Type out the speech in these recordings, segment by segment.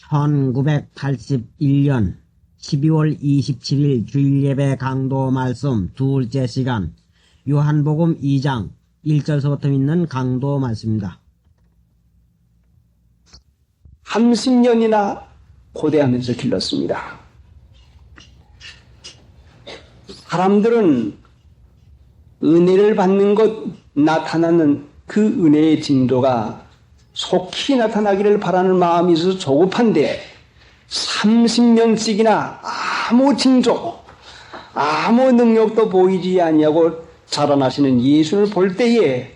1981년 12월 27일 주일예배 강도 말씀 둘째 시간 요한복음 2장 1절서부터 있는 강도 말씀입니다. 30년이나 고대하면서 길렀습니다. 사람들은 은혜를 받는 것, 나타나는 그 은혜의 징조가 속히 나타나기를 바라는 마음이 있어서 조급한데 30년씩이나 아무 징조, 아무 능력도 보이지 아니하고 자라나시는 예수를 볼 때에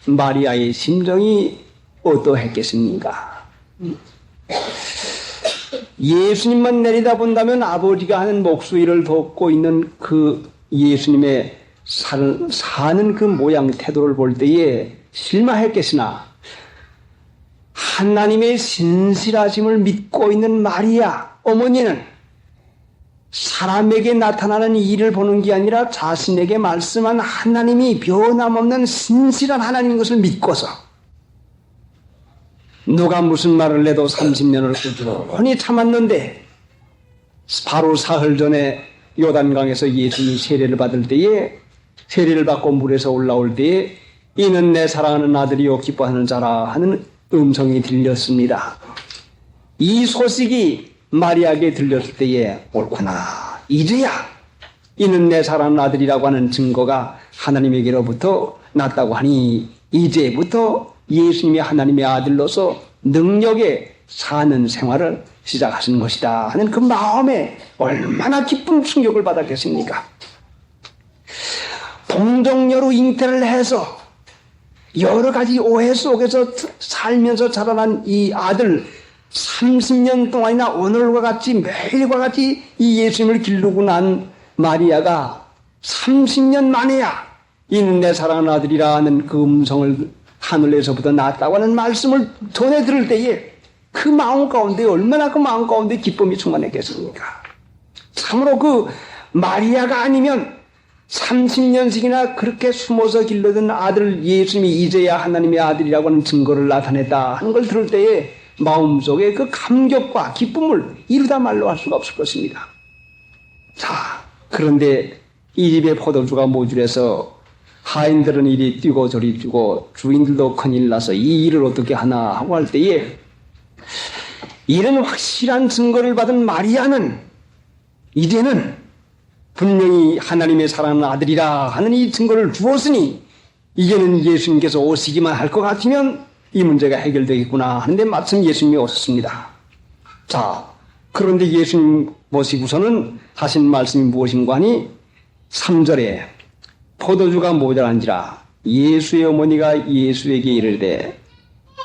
마리아의 심정이 어떠했겠습니까? 예수님만 내려다본다면 아버지가 하는 목수일을 돕고 있는 그 예수님의 사는 그 모양 태도를 볼 때에 실망했겠으나 하나님의 신실하심을 믿고 있는 마리아 어머니는 사람에게 나타나는 일을 보는 게 아니라 자신에게 말씀한 하나님이 변함없는 신실한 하나님인 것을 믿고서 누가 무슨 말을 해도 30년을 꾸준히 참았는데 바로 사흘 전에 요단강에서 예수님이 세례를 받을 때에 세례를 받고 물에서 올라올 때에 이는 내 사랑하는 아들이요 기뻐하는 자라 하는 음성이 들렸습니다. 이 소식이 마리아에게 들렸을 때에 옳구나, 이제야 이는 내 사랑하는 아들이라고 하는 증거가 하나님에게로부터 났다고 하니 이제부터 예수님이 하나님의 아들로서 능력에 사는 생활을 시작하시는 것이다 하는 그 마음에 얼마나 기쁜 충격을 받았겠습니까? 동정녀로 잉태를 해서 여러 가지 오해 속에서 살면서 자라난 이 아들 30년 동안이나 오늘과 같이 매일과 같이 이 예수님을 기르고 난 마리아가 30년 만에야 이는 내 사랑하는 아들이라 하는 그 음성을 하늘에서부터 났다고 하는 말씀을 전해 들을 때에 그 마음 가운데 얼마나 그 마음 가운데 기쁨이 충만했겠습니까? 참으로 그 마리아가 아니면 30년씩이나 그렇게 숨어서 길러던 아들 예수님이 이제야 하나님의 아들이라고 하는 증거를 나타냈다 하는 걸 들을 때에 마음속에 그 감격과 기쁨을 이루다 말로 할 수가 없을 것입니다. 자, 그런데 이 집에 포도주가 모질해서 하인들은 이리 뛰고 저리 뛰고 주인들도 큰일 나서 이 일을 어떻게 하나 하고 할 때에 이런 확실한 증거를 받은 마리아는 이제는 분명히 하나님의 사랑하는 아들이라 하는 이 증거를 주었으니 이제는 예수님께서 오시기만 할 것 같으면 이 문제가 해결되겠구나 하는데 마침 예수님이 오셨습니다. 자, 그런데 예수님 모시고서는 하신 말씀이 무엇인가 하니 3절에 포도주가 모자란지라 예수의 어머니가 예수에게 이르되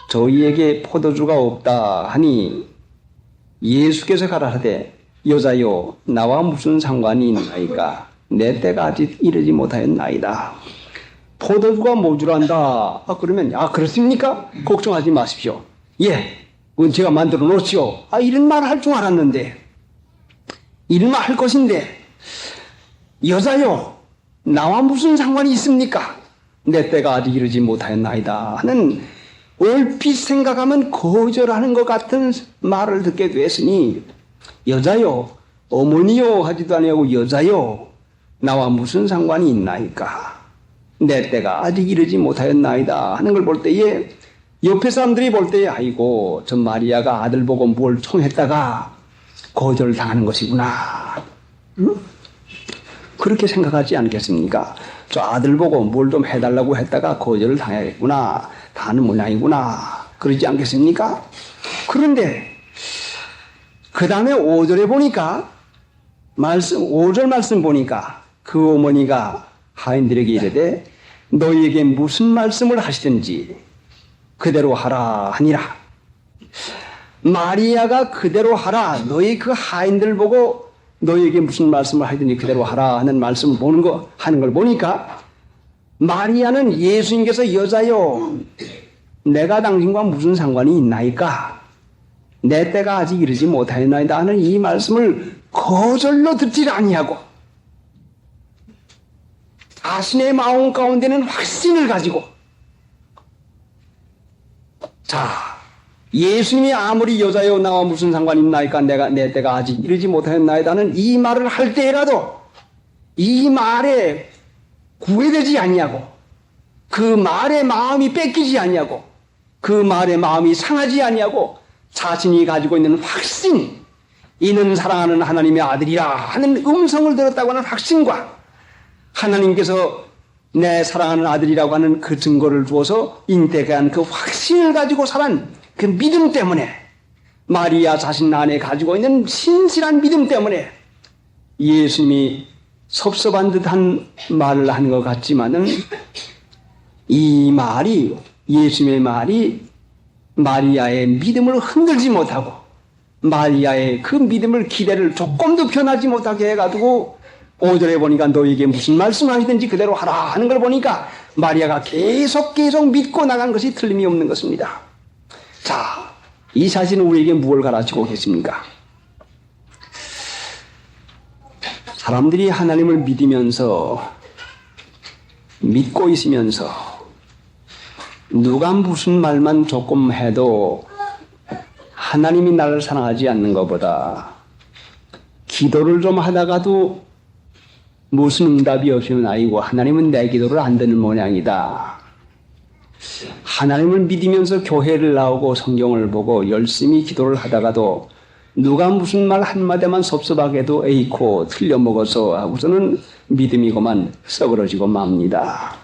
저희에게 포도주가 없다 하니 예수께서 가라사대 여자여 나와 무슨 상관이 있나이까 내 때가 아직 이르지 못하였나이다. 포도주가 모자란다. 그러면 그렇습니까? 걱정하지 마십시오. 예, 제가 만들어 놓지요. 이런 말 할 줄 알았는데 이런 말 할 것인데 여자여 나와 무슨 상관이 있습니까? 내 때가 아직 이르지 못하였나이다 하는 얼핏 생각하면 거절하는 것 같은 말을 듣게 되었으니 여자요 어머니요 하지도 아니하고 여자요 나와 무슨 상관이 있나이까 내 때가 아직 이르지 못하였나이다 하는 걸 볼 때에 옆에 사람들이 볼 때에 아이고 저 마리아가 아들 보고 뭘 청했다가 거절당하는 것이구나, 응? 그렇게 생각하지 않겠습니까? 저 아들 보고 뭘 좀 해달라고 했다가 거절을 당하겠구나, 다는 모양이구나, 그러지 않겠습니까? 그런데 그 다음에 5절에 보니까 5절 말씀 보니까 그 어머니가 하인들에게 이르되 너희에게 무슨 말씀을 하시든지 그대로 하라 하니라. 마리아가 그대로 하라, 너희 그 하인들 보고 너희에게 무슨 말씀을 하든지 그대로 하라 하는 말씀을 하는 걸 보니까 마리아는 예수님께서 여자요 내가 당신과 무슨 상관이 있나이까 내 때가 아직 이르지 못하였나이다 하는 이 말씀을 거절로 듣지 아니하고 자신의 마음 가운데는 확신을 가지고 자 예수님이 아무리 여자여 나와 무슨 상관이 있나이까 내 때가 아직 이르지 못하였나이다는 이 말을 할 때라도 이 말에 구애되지 않냐고, 그 말에 마음이 뺏기지 않냐고, 그 말에 마음이 상하지 않냐고, 자신이 가지고 있는 확신, 이는 사랑하는 하나님의 아들이라 하는 음성을 들었다고 하는 확신과 하나님께서 내 사랑하는 아들이라고 하는 그 증거를 주어서 인teg에 한 그 확신을 가지고 살은 그 믿음 때문에, 마리아 자신 안에 가지고 있는 신실한 믿음 때문에 예수님이 섭섭한 듯한 말을 한 것 같지만은 이 말이, 예수님의 말이 마리아의 믿음을 흔들지 못하고 마리아의 그 믿음을, 기대를 조금도 변하지 못하게 해가지고 5절에 보니까 너에게 무슨 말씀을 하시든지 그대로 하라 하는 걸 보니까 마리아가 계속 믿고 나간 것이 틀림이 없는 것입니다. 자, 이 사실은 우리에게 무엇을 가르치고 계십니까? 사람들이 하나님을 믿으면서, 믿고 있으면서 누가 무슨 말만 조금 해도 하나님이 나를 사랑하지 않는 것보다 기도를 좀 하다가도 무슨 응답이 없으면 아이고 하나님은 내 기도를 안 듣는 모양이다. 하나님을 믿으면서 교회를 나오고 성경을 보고 열심히 기도를 하다가도 누가 무슨 말 한마디만 섭섭하게도 에이코 틀려먹어서 하고서는 믿음이 그만 썩어지고 맙니다.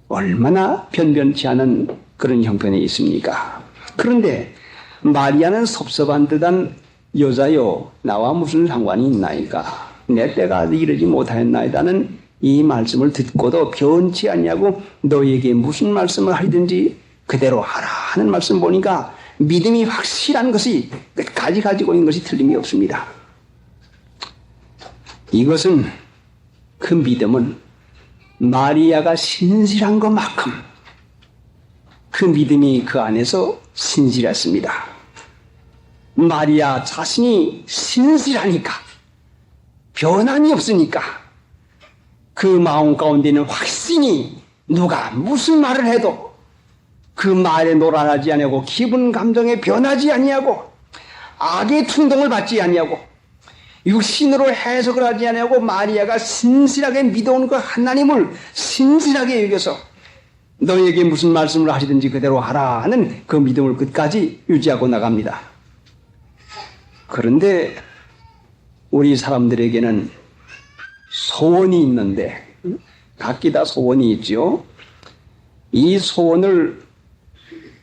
얼마나 변변치 않은 그런 형편이 있습니까? 그런데 마리아는 섭섭한 듯한 여자요 나와 무슨 상관이 있나이까? 내 때가 이르지 못하였나이다는 이 말씀을 듣고도 변치 않냐고 너에게 무슨 말씀을 하든지 그대로 하라 하는 말씀 보니까 믿음이 확실한 것이 끝까지 가지고 있는 것이 틀림이 없습니다. 이것은, 그 믿음은 마리아가 신실한 것만큼 그 믿음이 그 안에서 신실했습니다. 마리아 자신이 신실하니까, 변함이 없으니까 그 마음 가운데는 확신이, 누가 무슨 말을 해도 그 말에 노란하지 아니하고 기분 감정에 변하지 아니하고 악의 충동을 받지 아니하고 육신으로 해석을 하지 아니하고 마리아가 신실하게 믿어온 그 하나님을 신실하게 여겨서 너에게 무슨 말씀을 하시든지 그대로 하라 하는 그 믿음을 끝까지 유지하고 나갑니다. 그런데 우리 사람들에게는 소원이 있는데, 각기 다 소원이 있죠. 이 소원을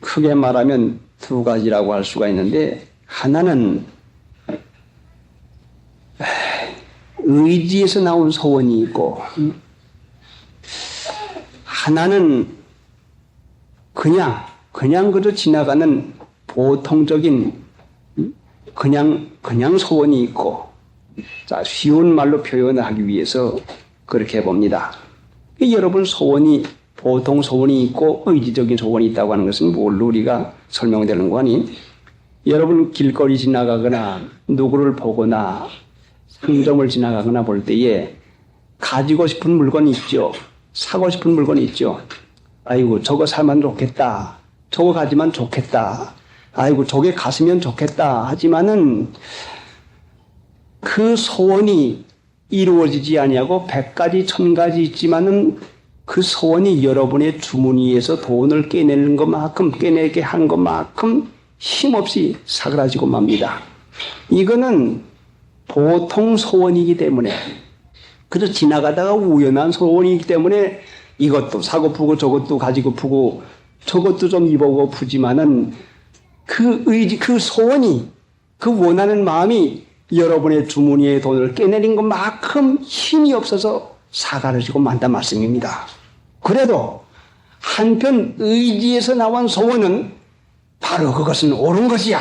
크게 말하면 두 가지라고 할 수가 있는데, 하나는 의지에서 나온 소원이 있고, 하나는 그냥 그저 지나가는 보통적인 그냥 소원이 있고, 자, 쉬운 말로 표현을 하기 위해서 그렇게 봅니다. 여러분, 소원이, 보통 소원이 있고 의지적인 소원이 있다고 하는 것은 뭘로 우리가 설명되는 거니? 여러분, 길거리 지나가거나 누구를 보거나 상점을 지나가거나 볼 때에 가지고 싶은 물건이 있죠. 사고 싶은 물건이 있죠. 아이고, 저거 사면 좋겠다. 저거 가지면 좋겠다. 아이고, 저게 갔으면 좋겠다. 하지만은 그 소원이 이루어지지 아니하고 100가지 1000가지 있지만은 그 소원이 여러분의 주머니에서 돈을 깨내는 것만큼, 깨내게 한 것만큼 힘없이 사그라지고 맙니다. 이거는 보통 소원이기 때문에, 그저 지나가다가 우연한 소원이기 때문에 이것도 사고프고 저것도 가지고 푸고 저것도 좀 입어보고 푸지만은 그 의지, 그 소원이, 그 원하는 마음이 여러분의 주머니에 돈을 깨내린 것만큼 힘이 없어서 사가지고 만단 말씀입니다. 그래도 한편 의지에서 나온 소원은 바로 그것은 옳은 것이야,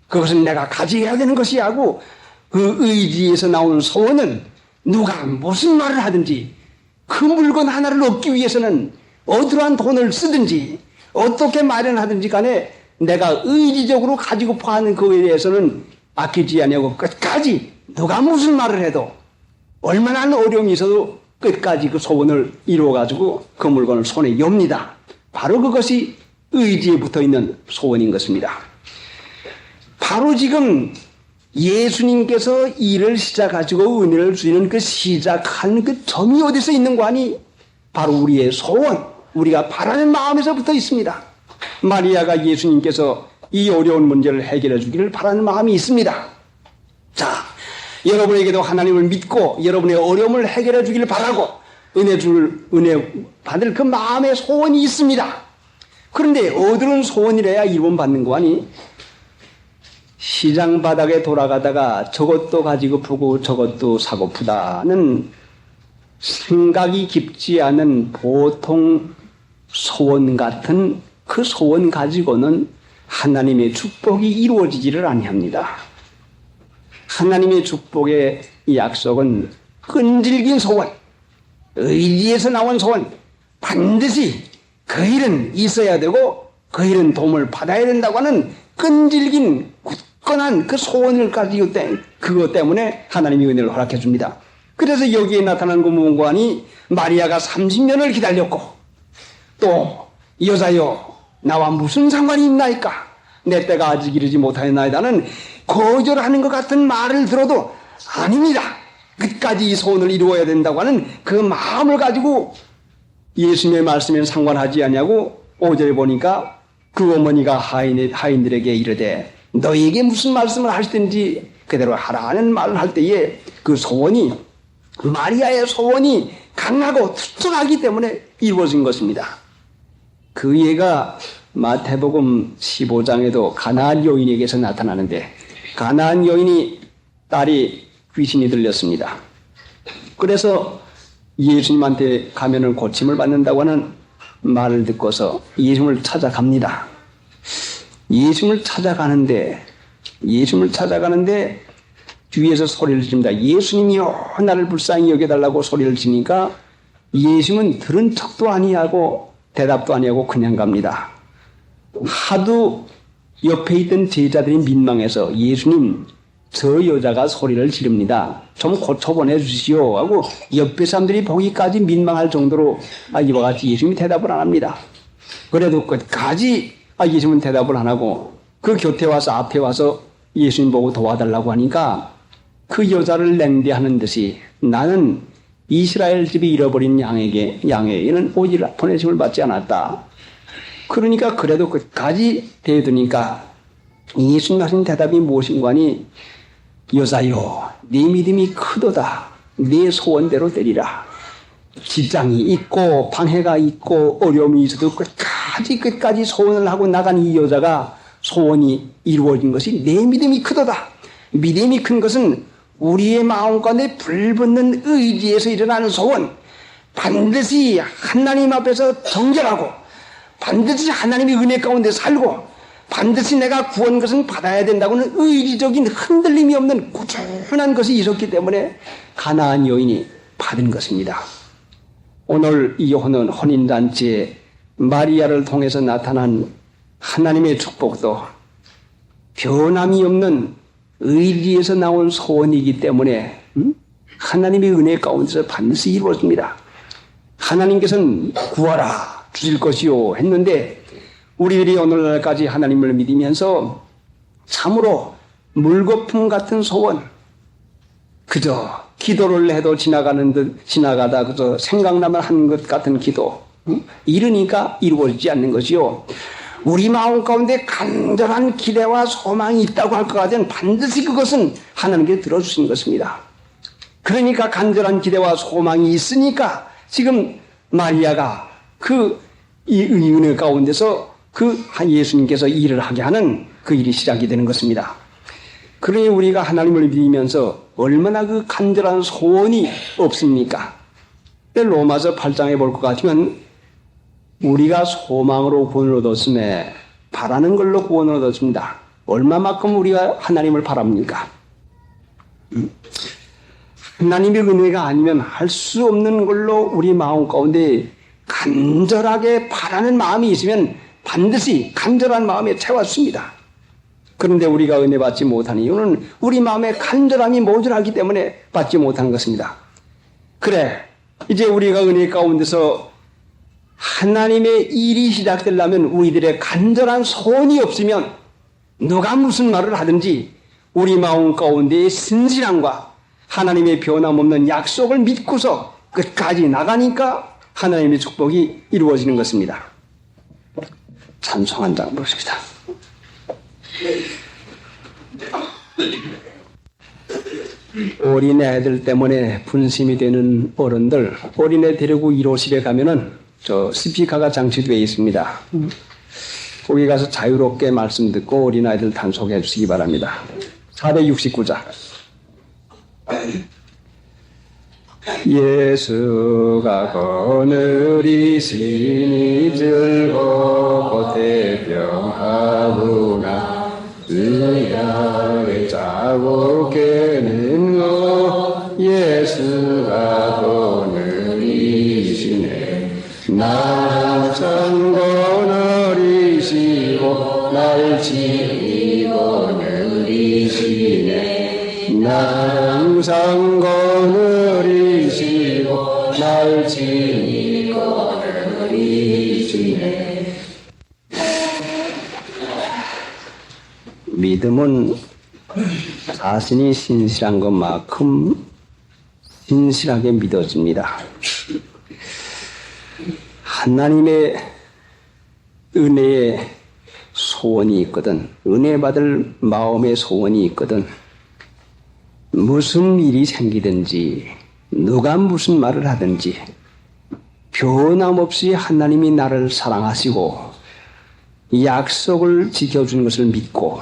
그것은 내가 가져야 되는 것이야 하고, 그 의지에서 나오는 소원은 누가 무슨 말을 하든지 그 물건 하나를 얻기 위해서는 어떠한 돈을 쓰든지 어떻게 마련하든지 간에 내가 의지적으로 가지고 파는 그에 대해서는 아끼지 아니하고 끝까지 누가 무슨 말을 해도 얼마나 어려움이 있어도 끝까지 그 소원을 이루어가지고 그 물건을 손에 엽니다. 바로 그것이 의지에 붙어있는 소원인 것입니다. 바로 지금 예수님께서 일을 시작하시고 은혜를 주시는 그 시작하는 그 점이 어디서 있는 거 아니? 바로 우리의 소원, 우리가 바라는 마음에서부터 있습니다. 마리아가 예수님께서 이 어려운 문제를 해결해 주기를 바라는 마음이 있습니다. 자, 여러분에게도 하나님을 믿고 여러분의 어려움을 해결해 주기를 바라고 은혜 받을 그 마음의 소원이 있습니다. 그런데 어두운 소원이라야 이루어받는 거 아니? 시장 바닥에 돌아가다가 저것도 가지고 푸고 저것도 사고프다는 생각이 깊지 않은 보통 소원 같은 그 소원 가지고는 하나님의 축복이 이루어지지를 아니합니다. 하나님의 축복의 약속은 끈질긴 소원, 의지에서 나온 소원, 반드시 그 일은 있어야 되고 그 일은 도움을 받아야 된다고 하는 끈질긴 굳건한 그 소원을 가지고 그것 때문에 하나님이 은혜를 허락해 줍니다. 그래서 여기에 나타난 그 무언가니 마리아가 30년을 기다렸고 또 여자여 나와 무슨 상관이 있나이까 내 때가 아직 이르지 못하였나이다는 거절하는 것 같은 말을 들어도 아닙니다. 끝까지 이 소원을 이루어야 된다고 하는 그 마음을 가지고 예수님의 말씀에는 상관하지 않냐고 5절에 보니까 그 어머니가 하인들에게 이르되 너희에게 무슨 말씀을 하시든지 그대로 하라는 말을 할 때에 그 소원이 마리아의 소원이 강하고 투철하기 때문에 이루어진 것입니다. 그 예가 마태복음 15장에도 가나안 여인에게서 나타나는데 가나안 여인이 딸이 귀신이 들렸습니다. 그래서 예수님한테 가면은 고침을 받는다고 하는 말을 듣고서 예수님을 찾아갑니다. 예수님을 찾아가는데 뒤에서 소리를 지릅니다. 예수님이요 나를 불쌍히 여겨달라고 소리를 지니까 예수님은 들은 척도 아니하고 대답도 아니하고 그냥 갑니다. 하도 옆에 있던 제자들이 민망해서 예수님 저 여자가 소리를 지릅니다. 좀 고쳐보내 주시오 하고 옆에 사람들이 보기까지 민망할 정도로 이와 같이 예수님이 대답을 안 합니다. 그래도 끝까지 예수님은 대답을 안 하고 그 곁에 와서 앞에 와서 예수님 보고 도와달라고 하니까 그 여자를 냉대하는 듯이 나는 이스라엘 집이 잃어버린 양에게는 오직 보내심을 받지 않았다. 그러니까 그래도 끝까지 대두니까 예수님 하신 대답이 무엇인가 하니 여자여 네 믿음이 크도다. 네 소원대로 되리라. 지장이 있고 방해가 있고 어려움이 있어도 끝까지 소원을 하고 나간 이 여자가 소원이 이루어진 것이 내 믿음이 크도다. 믿음이 큰 것은 우리의 마음 가운데 불붙는 의지에서 일어나는 소원, 반드시 하나님 앞에서 정결하고 반드시 하나님의 은혜 가운데 살고 반드시 내가 구원 것은 받아야 된다고는 의지적인 흔들림이 없는 꾸준한 것이 있었기 때문에 가나안 여인이 받은 것입니다. 오늘 이 혼인잔치에 마리아를 통해서 나타난 하나님의 축복도 변함이 없는 의지에서 나온 소원이기 때문에 하나님의 은혜 가운데서 반드시 이루어집니다. 하나님께서는 구하라 주실 것이요 했는데 우리들이 오늘날까지 하나님을 믿으면서 참으로 물거품 같은 소원, 그저 기도를 해도 지나가다 그저 생각나면 하는 것 같은 기도, 이러니까 이루어지지 않는 것이요. 우리 마음 가운데 간절한 기대와 소망이 있다고 할 것 같으면 반드시 그것은 하나님께 들어주신 것입니다. 그러니까 간절한 기대와 소망이 있으니까 지금 마리아가 이 은혜 가운데서 예수님께서 일을 하게 하는 그 일이 시작이 되는 것입니다. 그러니 우리가 하나님을 믿으면서 얼마나 그 간절한 소원이 없습니까? 로마서 8장에 볼 것 같으면 우리가 소망으로 구원을 얻었음에 바라는 걸로 구원을 얻었습니다. 얼마만큼 우리가 하나님을 바랍니까? 하나님의 은혜가 아니면 할 수 없는 걸로 우리 마음 가운데 간절하게 바라는 마음이 있으면 반드시 간절한 마음에 채웠습니다. 그런데 우리가 은혜 받지 못하는 이유는 우리 마음에 간절함이 모자라기 때문에 받지 못하는 것입니다. 그래, 이제 우리가 은혜 가운데서 하나님의 일이 시작되려면 우리들의 간절한 소원이 없으면 누가 무슨 말을 하든지 우리 마음 가운데의 신실함과 하나님의 변함없는 약속을 믿고서 끝까지 나가니까 하나님의 축복이 이루어지는 것입니다. 찬송 한 장 부르십시다. 어린애들 때문에 분심이 되는 어른들, 어린애 데리고 1호실에 가면은 저 스피커가 장치되어 있습니다. 거기 가서 자유롭게 말씀 듣고 어린아이들 단속해 주시기 바랍니다. 469자. 예수가 거느리시니 즐겁고 태평하구나. 의아의 자고 깨는 거 예수가 거느리시네. 나참 거느리시고 날 지니 거느리시네. 나 항상 거느리시고 날 지니 거느리시네. 믿음은 자신이 신실한 것만큼 신실하게 믿어집니다. 하나님의 은혜의 소원이 있거든, 은혜 받을 마음의 소원이 있거든, 무슨 일이 생기든지 누가 무슨 말을 하든지 변함없이 하나님이 나를 사랑하시고 약속을 지켜주는 것을 믿고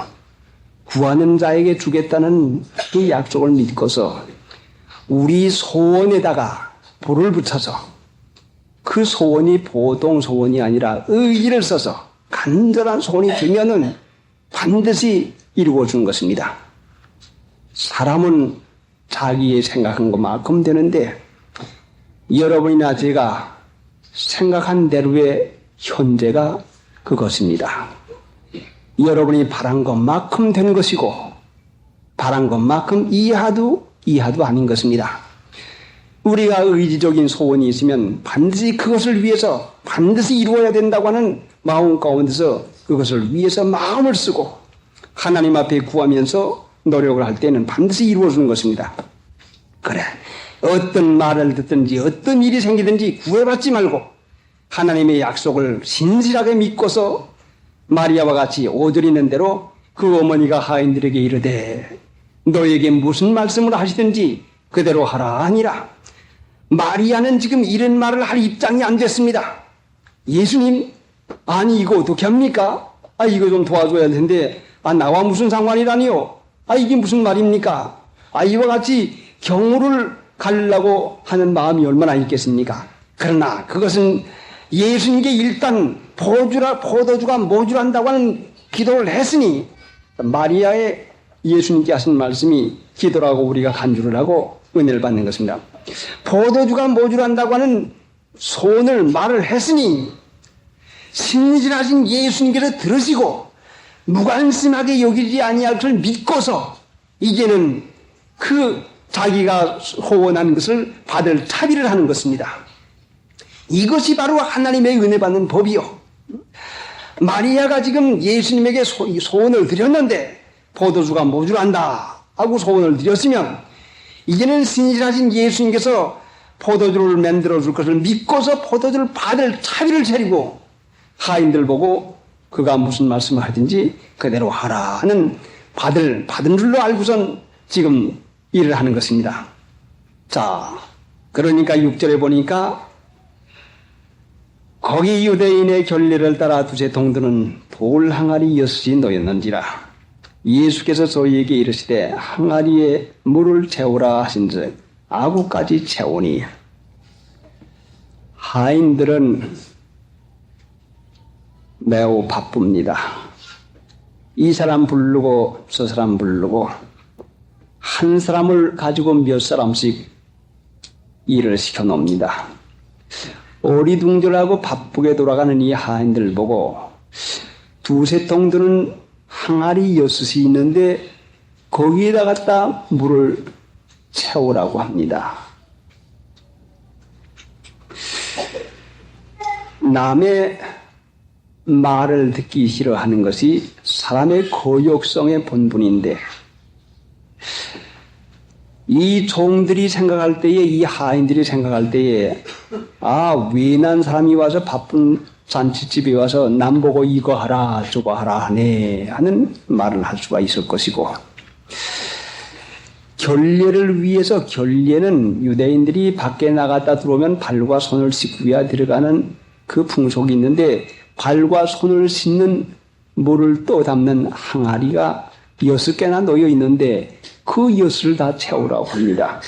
구하는 자에게 주겠다는 그 약속을 믿고서 우리 소원에다가 불을 붙여서 그 소원이 보통 소원이 아니라 의지를 써서 간절한 소원이 되면은 반드시 이루어주는 것입니다. 사람은 자기의 생각한 것만큼 되는데 여러분이나 제가 생각한 대로의 현재가 그것입니다. 여러분이 바란 것만큼 된 것이고 바란 것만큼 이하도 아닌 것입니다. 우리가 의지적인 소원이 있으면 반드시 그것을 위해서 반드시 이루어야 된다고 하는 마음 가운데서 그것을 위해서 마음을 쓰고 하나님 앞에 구하면서 노력을 할 때는 반드시 이루어지는 것입니다. 그래, 어떤 말을 듣든지 어떤 일이 생기든지 구애받지 말고 하나님의 약속을 신실하게 믿고서 마리아와 같이 오드리는 대로 그 어머니가 하인들에게 이르되 너에게 무슨 말씀을 하시든지 그대로 하라 하니라. 마리아는 지금 이런 말을 할 입장이 안 됐습니다. 예수님, 아니 이거 어떻게 합니까? 이거 좀 도와줘야 되는데 나와 무슨 상관이라니요? 이게 무슨 말입니까? 이와 같이 경우를 가려고 하는 마음이 얼마나 있겠습니까? 그러나 그것은 예수님께 일단 포도주가 모자란다고 하는 기도를 했으니 마리아의 예수님께 하신 말씀이 기도라고 우리가 간주를 하고 은혜를 받는 것입니다. 포도주가 모자란다고 하는 소원을 말을 했으니 신실하신 예수님께서 들으시고 무관심하게 여기지 아니할 것을 믿고서 이제는 그 자기가 소원한 것을 받을 차비를 하는 것입니다. 이것이 바로 하나님의 은혜 받는 법이요. 마리아가 지금 예수님에게 소원을 드렸는데 포도주가 모자란다 하고 소원을 드렸으면 이제는 신실하신 예수님께서 포도주를 만들어 줄 것을 믿고서 포도주를 받을 차비를 차리고 하인들 보고 그가 무슨 말씀을 하든지 그대로 하라 하는 받은 줄로 알고선 지금 일을 하는 것입니다. 자, 그러니까 6절에 보니까 거기 유대인의 결례를 따라 두세 동들은 돌 항아리 6이 놓였는지라. 예수께서 저희에게 이르시되 항아리에 물을 채우라 하신즉 아구까지 채우니. 하인들은 매우 바쁩니다. 이 사람 부르고 저 사람 부르고 한 사람을 가지고 몇 사람씩 일을 시켜놓습니다. 어리둥절하고 바쁘게 돌아가는 이 하인들 보고 두세 통들은 항아리 6이 있는데 거기에다 갖다 물을 채우라고 합니다. 남의 말을 듣기 싫어하는 것이 사람의 거역성의 본분인데, 이 종들이 생각할 때에, 이 하인들이 생각할 때에, 외난 사람이 와서 바쁜 잔치집에 와서 남 보고 이거 하라 저거 하라 하네 하는 말을 할 수가 있을 것이고, 결례를 위해서, 결례는 유대인들이 밖에 나갔다 들어오면 발과 손을 씻고야 들어가는 그 풍속이 있는데, 발과 손을 씻는 물을 떠담는 항아리가 6개나 놓여 있는데 그 6을 다 채우라고 합니다.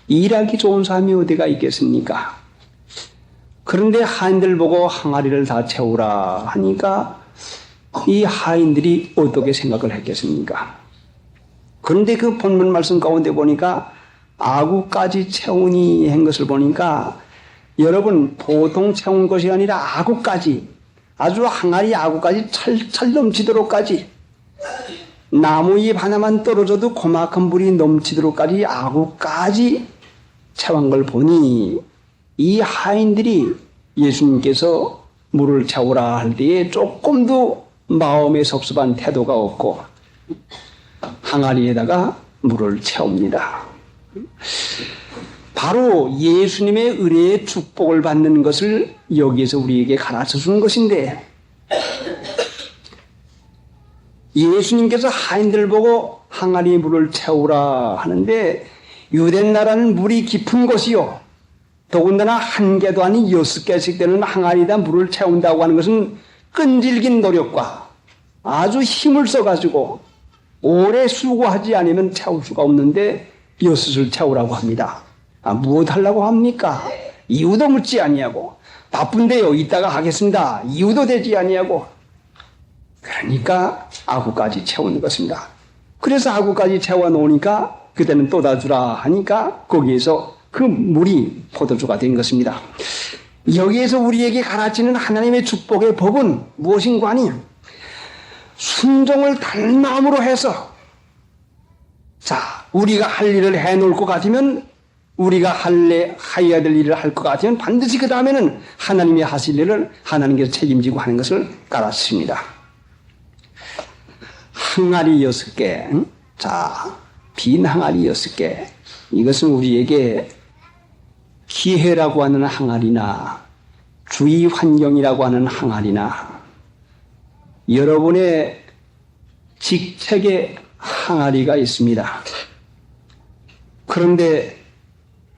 일하기 좋은 사람이 어디가 있겠습니까? 그런데 하인들 보고 항아리를 다 채우라 하니까 이 하인들이 어떻게 생각을 했겠습니까? 그런데 그 본문 말씀 가운데 보니까 아구까지 채우니 한 것을 보니까, 여러분, 보통 채운 것이 아니라 아구까지, 아주 항아리 아구까지 찰찰 넘치도록까지, 나무잎 하나만 떨어져도 그만큼 물이 넘치도록까지 아구까지 채운 걸 보니, 이 하인들이 예수님께서 물을 채우라 할 때에 조금도 마음에 섭섭한 태도가 없고 항아리에다가 물을 채웁니다. 바로 예수님의 은혜의 축복을 받는 것을 여기에서 우리에게 가르쳐 주는 것인데, 예수님께서 하인들을 보고 항아리에 물을 채우라 하는데, 유대 나라는 물이 깊은 곳이요, 더군다나 1개도 아닌 6개씩 되는 항아리에다 물을 채운다고 하는 것은 끈질긴 노력과 아주 힘을 써가지고 오래 수고하지 않으면 채울 수가 없는데 6을 채우라고 합니다. 무엇 하려고 합니까? 이유도 묻지 아니하고, 바쁜데요, 이따가 하겠습니다, 이유도 되지 아니하고, 그러니까 아구까지 채우는 것입니다. 그래서 아구까지 채워 놓으니까 그때는 또다 주라 하니까 거기에서 그 물이 포도주가 된 것입니다. 여기에서 우리에게 가르치는 하나님의 축복의 법은 무엇인가 하니, 순종을 다른 마음으로 해서, 우리가 할 일을 해놓을 것 같으면, 우리가 하여야 될 일을 할 것 같으면 반드시 그 다음에는 하나님이 하실 일을 하나님께서 책임지고 하는 것을 가르칩니다. 항아리 6개, 빈 항아리 6개, 이것은 우리에게 기회라고 하는 항아리나 주위 환경이라고 하는 항아리나 여러분의 직책의 항아리가 있습니다. 그런데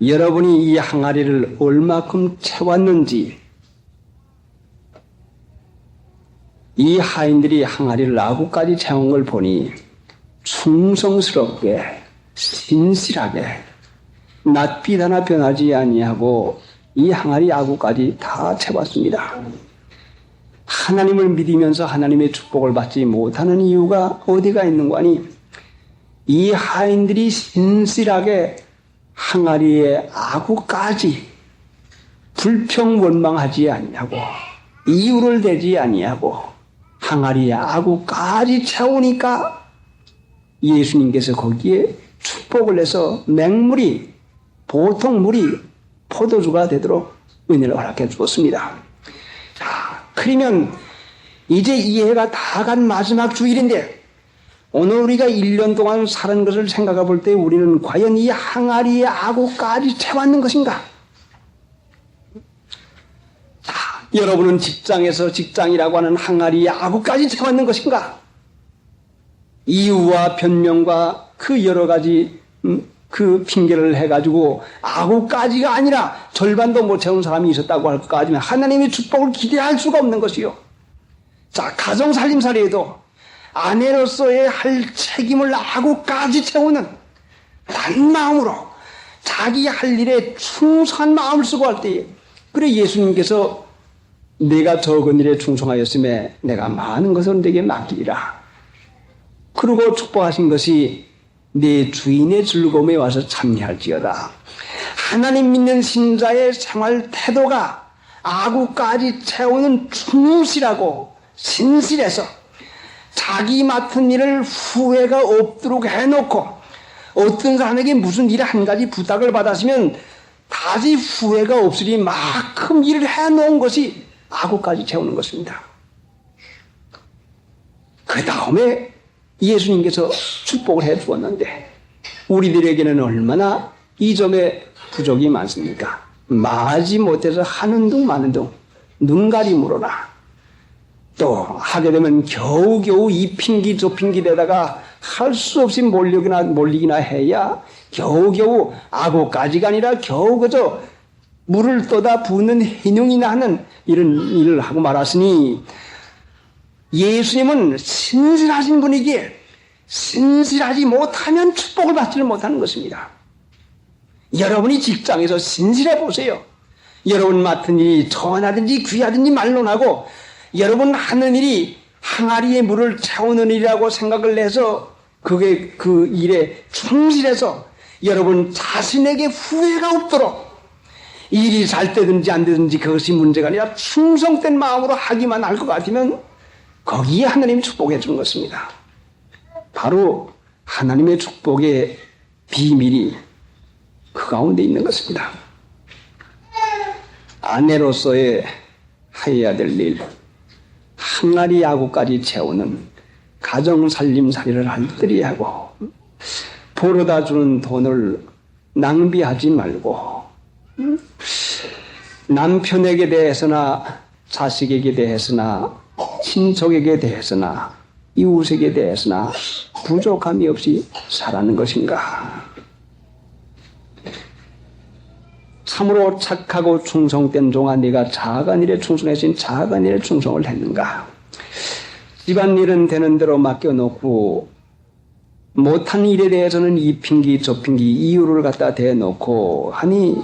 여러분이 이 항아리를 얼마큼 채웠는지, 이 하인들이 항아리를 아구까지 채운 걸 보니 충성스럽게 신실하게 낯빛 하나 변하지 아니하고 이 항아리 아구까지 다 채웠습니다. 하나님을 믿으면서 하나님의 축복을 받지 못하는 이유가 어디가 있는가 하니, 이 하인들이 신실하게 항아리의 아구까지 불평원망하지 아니하고 이유를 대지 아니하고 항아리의 아구까지 채우니까 예수님께서 거기에 축복을 해서 맹물이, 보통 물이 포도주가 되도록 은혜를 허락해 주었습니다. 그러면 이제 이해가 다 간 마지막 주일인데, 오늘 우리가 1년 동안 사는 것을 생각해 볼 때 우리는 과연 이 항아리의 아구까지 채웠는 것인가? 여러분은 직장에서 직장이라고 하는 항아리의 아구까지 채웠는 것인가? 이유와 변명과 그 여러 가지 그 핑계를 해가지고 아구까지가 아니라 절반도 못 채운 사람이 있었다고 할 것까지는 하나님의 축복을 기대할 수가 없는 것이요. 가정 살림살이에도 아내로서의 할 책임을 아구까지 채우는 단 마음으로 자기 할 일에 충성한 마음을 쓰고 할 때에, 그래 예수님께서 내가 적은 일에 충성하였음에 내가 많은 것을 내게 맡기리라. 그리고 축복하신 것이 내 주인의 즐거움에 와서 참여할지어다. 하나님 믿는 신자의 생활 태도가 아구까지 채우는 충실하고 신실해서 자기 맡은 일을 후회가 없도록 해놓고, 어떤 사람에게 무슨 일을 한 가지 부탁을 받았으면 다시 후회가 없으리 만큼 일을 해놓은 것이 아구까지 채우는 것입니다. 그 다음에 예수님께서 축복을 해 주었는데 우리들에게는 얼마나 이 점에 부족이 많습니까? 마지 못해서 하는 둥 마는 둥 눈가림으로나 또 하게 되면 겨우겨우 이 핑기 저 핑기대다가 할 수 없이 몰리기나 해야 겨우겨우 악어까지가 아니라 겨우 그저 물을 떠다 붓는 해뇽이나 하는 이런 일을 하고 말았으니 예수님은 신실하신 분이기에 신실하지 못하면 축복을 받지를 못하는 것입니다. 여러분이 직장에서 신실해 보세요. 여러분 맡은 일이 전하든지 귀하든지 말론하고 여러분 하는 일이 항아리에 물을 채우는 일이라고 생각을 해서 그게 그 일에 충실해서 여러분 자신에게 후회가 없도록 일이 잘 되든지 안 되든지 그것이 문제가 아니라 충성된 마음으로 하기만 할 것 같으면 거기에 하나님이 축복해 주는 것입니다. 바로 하나님의 축복의 비밀이 그 가운데 있는 것입니다. 아내로서의 해야 될 일, 항아리 야구까지 채우는 가정 살림살이를 할들이 하고 벌어다 주는 돈을 낭비하지 말고 남편에게 대해서나 자식에게 대해서나 친척에게 대해서나 이웃에게 대해서나 부족함이 없이 살아가는 것인가? 참으로 착하고 충성된 종아 네가 작은 일에 충성했으니 작은 일에 충성을 했는가? 집안일은 되는 대로 맡겨놓고 못한 일에 대해서는 이 핑기 저 핑기 이유를 갖다 대놓고 하니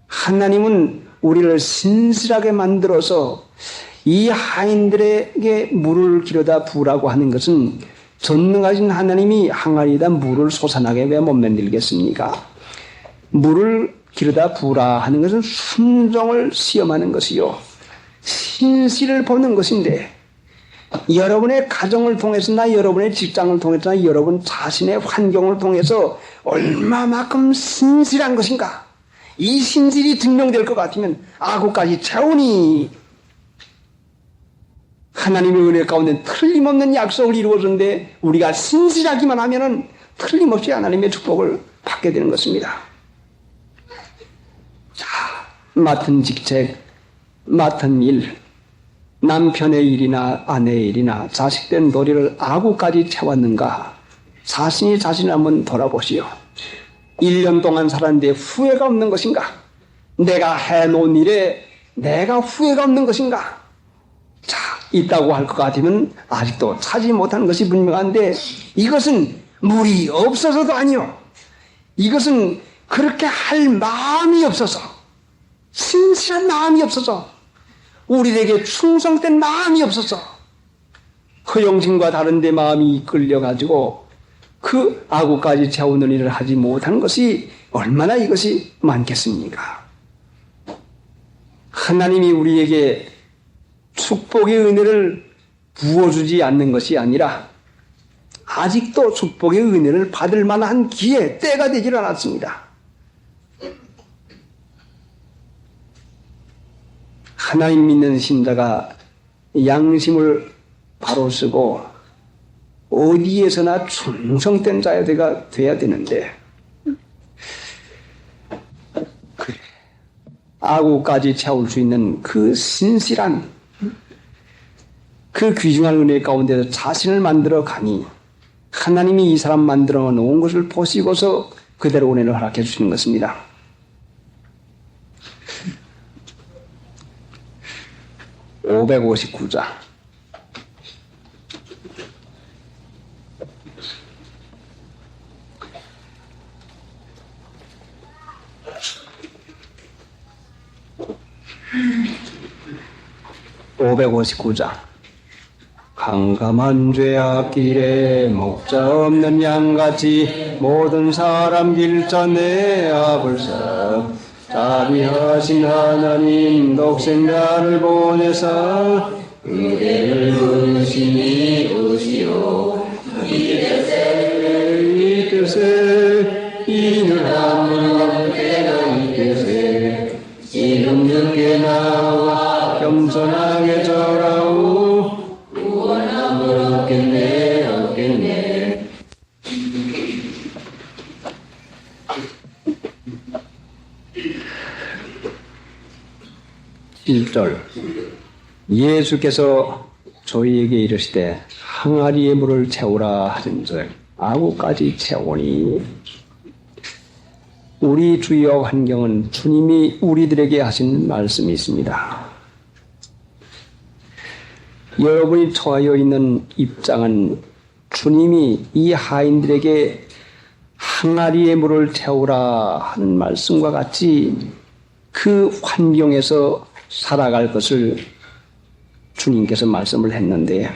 하나님은 우리를 신실하게 만들어서 이 하인들에게 물을 기르다 부으라고 하는 것은 전능하신 하나님이 항아리에다 물을 솟아나게 왜 못 만들겠습니까? 물을 기르다 부으라 하는 것은 순종을 시험하는 것이요 신실을 보는 것인데 여러분의 가정을 통해서나 여러분의 직장을 통해서나 여러분 자신의 환경을 통해서 얼마만큼 신실한 것인가? 이 신실이 증명될 것 같으면 아구까지 채우니 하나님의 은혜 가운데 틀림없는 약속을 이루어줬는데 우리가 신실하기만 하면은 틀림없이 하나님의 축복을 받게 되는 것입니다. 자, 맡은 직책, 맡은 일, 남편의 일이나 아내의 일이나 자식된 도리를 아구까지 채웠는가? 자신이 자신을 한번 돌아보시오. 1년 동안 살았는데 후회가 없는 것인가? 내가 해놓은 일에 내가 후회가 없는 것인가? 자, 있다고 할 것 같으면 아직도 찾지 못하는 것이 분명한데 이것은 물이 없어서도 아니요. 이것은 그렇게 할 마음이 없어서 신실한 마음이 없어서 우리에게 충성된 마음이 없어서 허영심과 다른데 마음이 이끌려가지고 그 아구까지 채우는 일을 하지 못하는 것이 얼마나 이것이 많겠습니까? 하나님이 우리에게 축복의 은혜를 부어주지 않는 것이 아니라 아직도 축복의 은혜를 받을 만한 기회, 때가 되질 않았습니다. 하나님 믿는 신자가 양심을 바로 쓰고 어디에서나 충성된 자가 돼야 되는데 그래. 아구까지 채울 수 있는 그 신실한 그 귀중한 은혜 가운데서 자신을 만들어 가니 하나님이 이 사람 만들어 놓은 것을 보시고서 그대로 은혜를 허락해 주시는 것입니다. (559장) (559장) 강감한 죄악길에 목자 없는 양같이 모든 사람 길자 내 앞을 서 자비하신 하나님 독생자를 보내사 의를 부르시니 오시오 이 뜻에 이는 한물 깨나 이 뜻에 지금 늦게 나와 겸손하게 절하오 구원함을 얻겠네 1절 예수께서 저희에게 이르시되 항아리에 물을 채우라 하신즉 아구까지 채우니. 우리 주요 환경은 주님이 우리들에게 하신 말씀이 있습니다. 여러분이 처하여 있는 입장은 주님이 이 하인들에게 항아리에 물을 채우라 하는 말씀과 같이 그 환경에서 살아갈 것을 주님께서 말씀을 했는데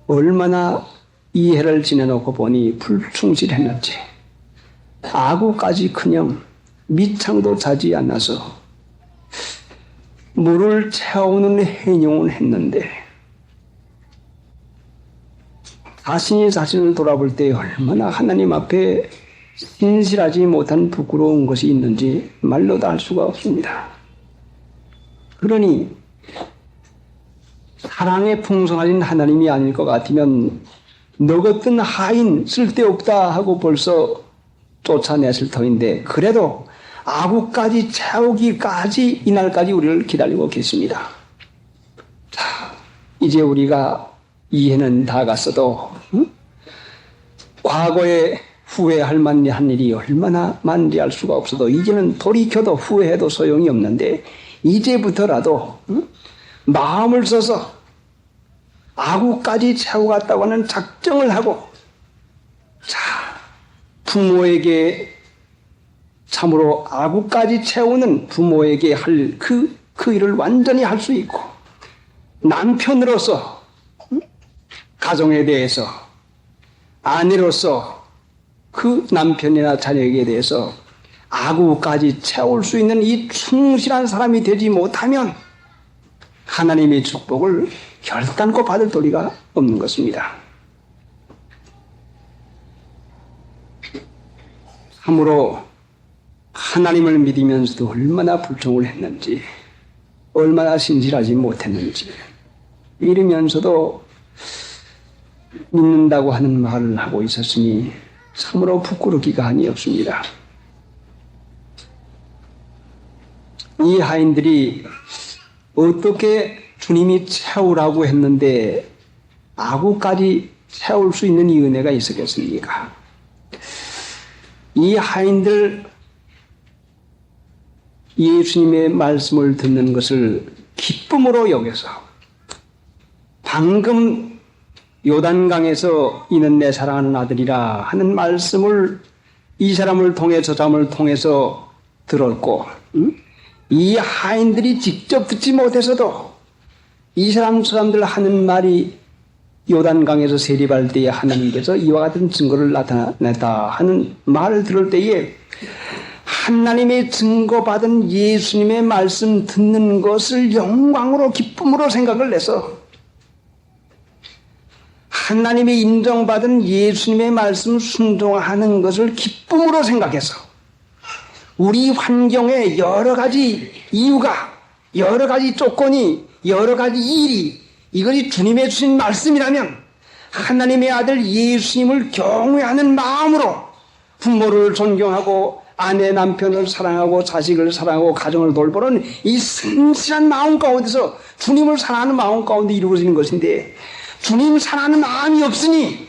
얼마나 이해를 지내놓고 보니 불충실했는지 아구까지 그냥 밑창도 자지 않아서 물을 채우는 행용은 했는데 자신이 자신을 돌아볼 때 얼마나 하나님 앞에 신실하지 못한 부끄러운 것이 있는지 말로도 알 수가 없습니다. 그러니 사랑에 풍성하신 하나님이 아닐 것 같으면 너 같은 하인 쓸데없다 하고 벌써 쫓아냈을 터인데 그래도 아구까지 채우기까지 이날까지 우리를 기다리고 계십니다. 자, 이제 우리가 이해는 다 갔어도 과거에 후회할 만한 일이 얼마나 많은지 알 수가 없어도 이제는 돌이켜도 후회해도 소용이 없는데 이제부터라도 마음을 써서 아구까지 채워갔다고 하는 작정을 하고 자 부모에게 참으로 아구까지 채우는 부모에게 할 그 일을 완전히 할 수 있고 남편으로서 가정에 대해서 아내로서 그 남편이나 자녀에게 대해서 아구까지 채울 수 있는 이 충실한 사람이 되지 못하면 하나님의 축복을 결단코 받을 도리가 없는 것입니다. 참으로 하나님을 믿으면서도 얼마나 불종을 했는지 얼마나 신실하지 못했는지 이러면서도 믿는다고 하는 말을 하고 있었으니 참으로 부끄럽기가 아니 없습니다. 이 하인들이 어떻게 주님이 채우라고 했는데 아구까지 채울 수 있는 이 은혜가 있었겠습니까? 이 하인들 예수님의 말씀을 듣는 것을 기쁨으로 여겨서 방금 요단강에서 이는 내 사랑하는 아들이라 하는 말씀을 이 사람을 통해 저 사람을 통해서 들었고 이 하인들이 직접 듣지 못해서도 이 사람들 하는 말이 요단강에서 세례받을 때에 하나님께서 이와 같은 증거를 나타냈다 하는 말을 들을 때에 하나님의 증거받은 예수님의 말씀 듣는 것을 영광으로 기쁨으로 생각을 내서 하나님의 인정받은 예수님의 말씀 순종하는 것을 기쁨으로 생각해서 우리 환경에 여러 가지 이유가 여러 가지 조건이 여러 가지 일이 이것이 주님의 주신 말씀이라면 하나님의 아들 예수님을 경외하는 마음으로 부모를 존경하고 아내 남편을 사랑하고 자식을 사랑하고 가정을 돌보는 이 성실한 마음 가운데서 주님을 사랑하는 마음 가운데 이루어지는 것인데 주님 사랑하는 마음이 없으니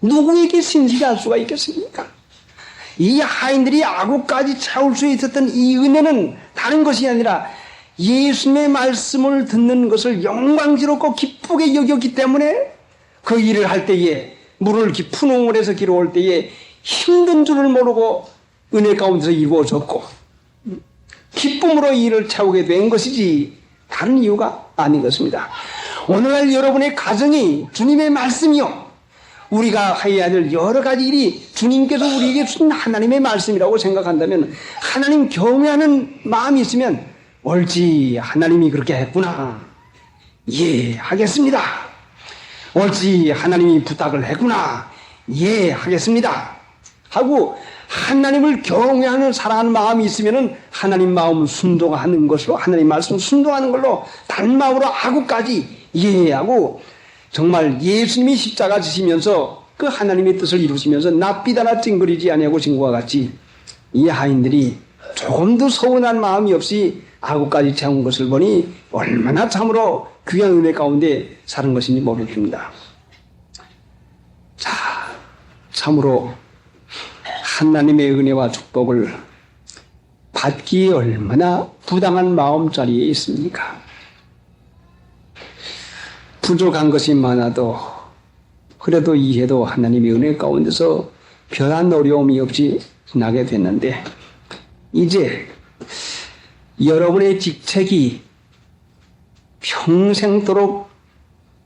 누구에게 신실할 수가 있겠습니까? 이 하인들이 아구까지 채울 수 있었던 이 은혜는 다른 것이 아니라 예수님의 말씀을 듣는 것을 영광스럽고 기쁘게 여겼기 때문에 그 일을 할 때에 물을 푸농을 해서 길어올 때에 힘든 줄을 모르고 은혜 가운데서 이루어졌고 기쁨으로 이 일을 채우게 된 것이지 다른 이유가 아닌 것입니다. 오늘날 여러분의 가정이 주님의 말씀이요 우리가 해야 될 여러 가지 일이 주님께서 우리에게 주신 하나님의 말씀이라고 생각한다면 하나님 경외하는 마음이 있으면 옳지 하나님이 그렇게 했구나 예 하겠습니다. 옳지 하나님이 부탁을 했구나 예 하겠습니다 하고 하나님을 경외하는 사랑하는 마음이 있으면 하나님 마음 순종하는 것으로 하나님 말씀 순종하는 걸로 다른 마음으로 아구까지 이해하고 정말 예수님이 십자가 지시면서 그 하나님의 뜻을 이루시면서 낯빛 하나 찡그리지 아니하고 진 것과 같이 이 하인들이 조금도 서운한 마음이 없이 아구까지 채운 것을 보니 얼마나 참으로 귀한 은혜 가운데 사는 것인지 모르겠습니다. 자, 참으로 하나님의 은혜와 축복을 받기에 얼마나 부당한 마음자리에 있습니까? 부족한 것이 많아도 그래도 이해도 하나님의 은혜 가운데서 별한 어려움이 없이 지나게 됐는데 이제 여러분의 직책이 평생도록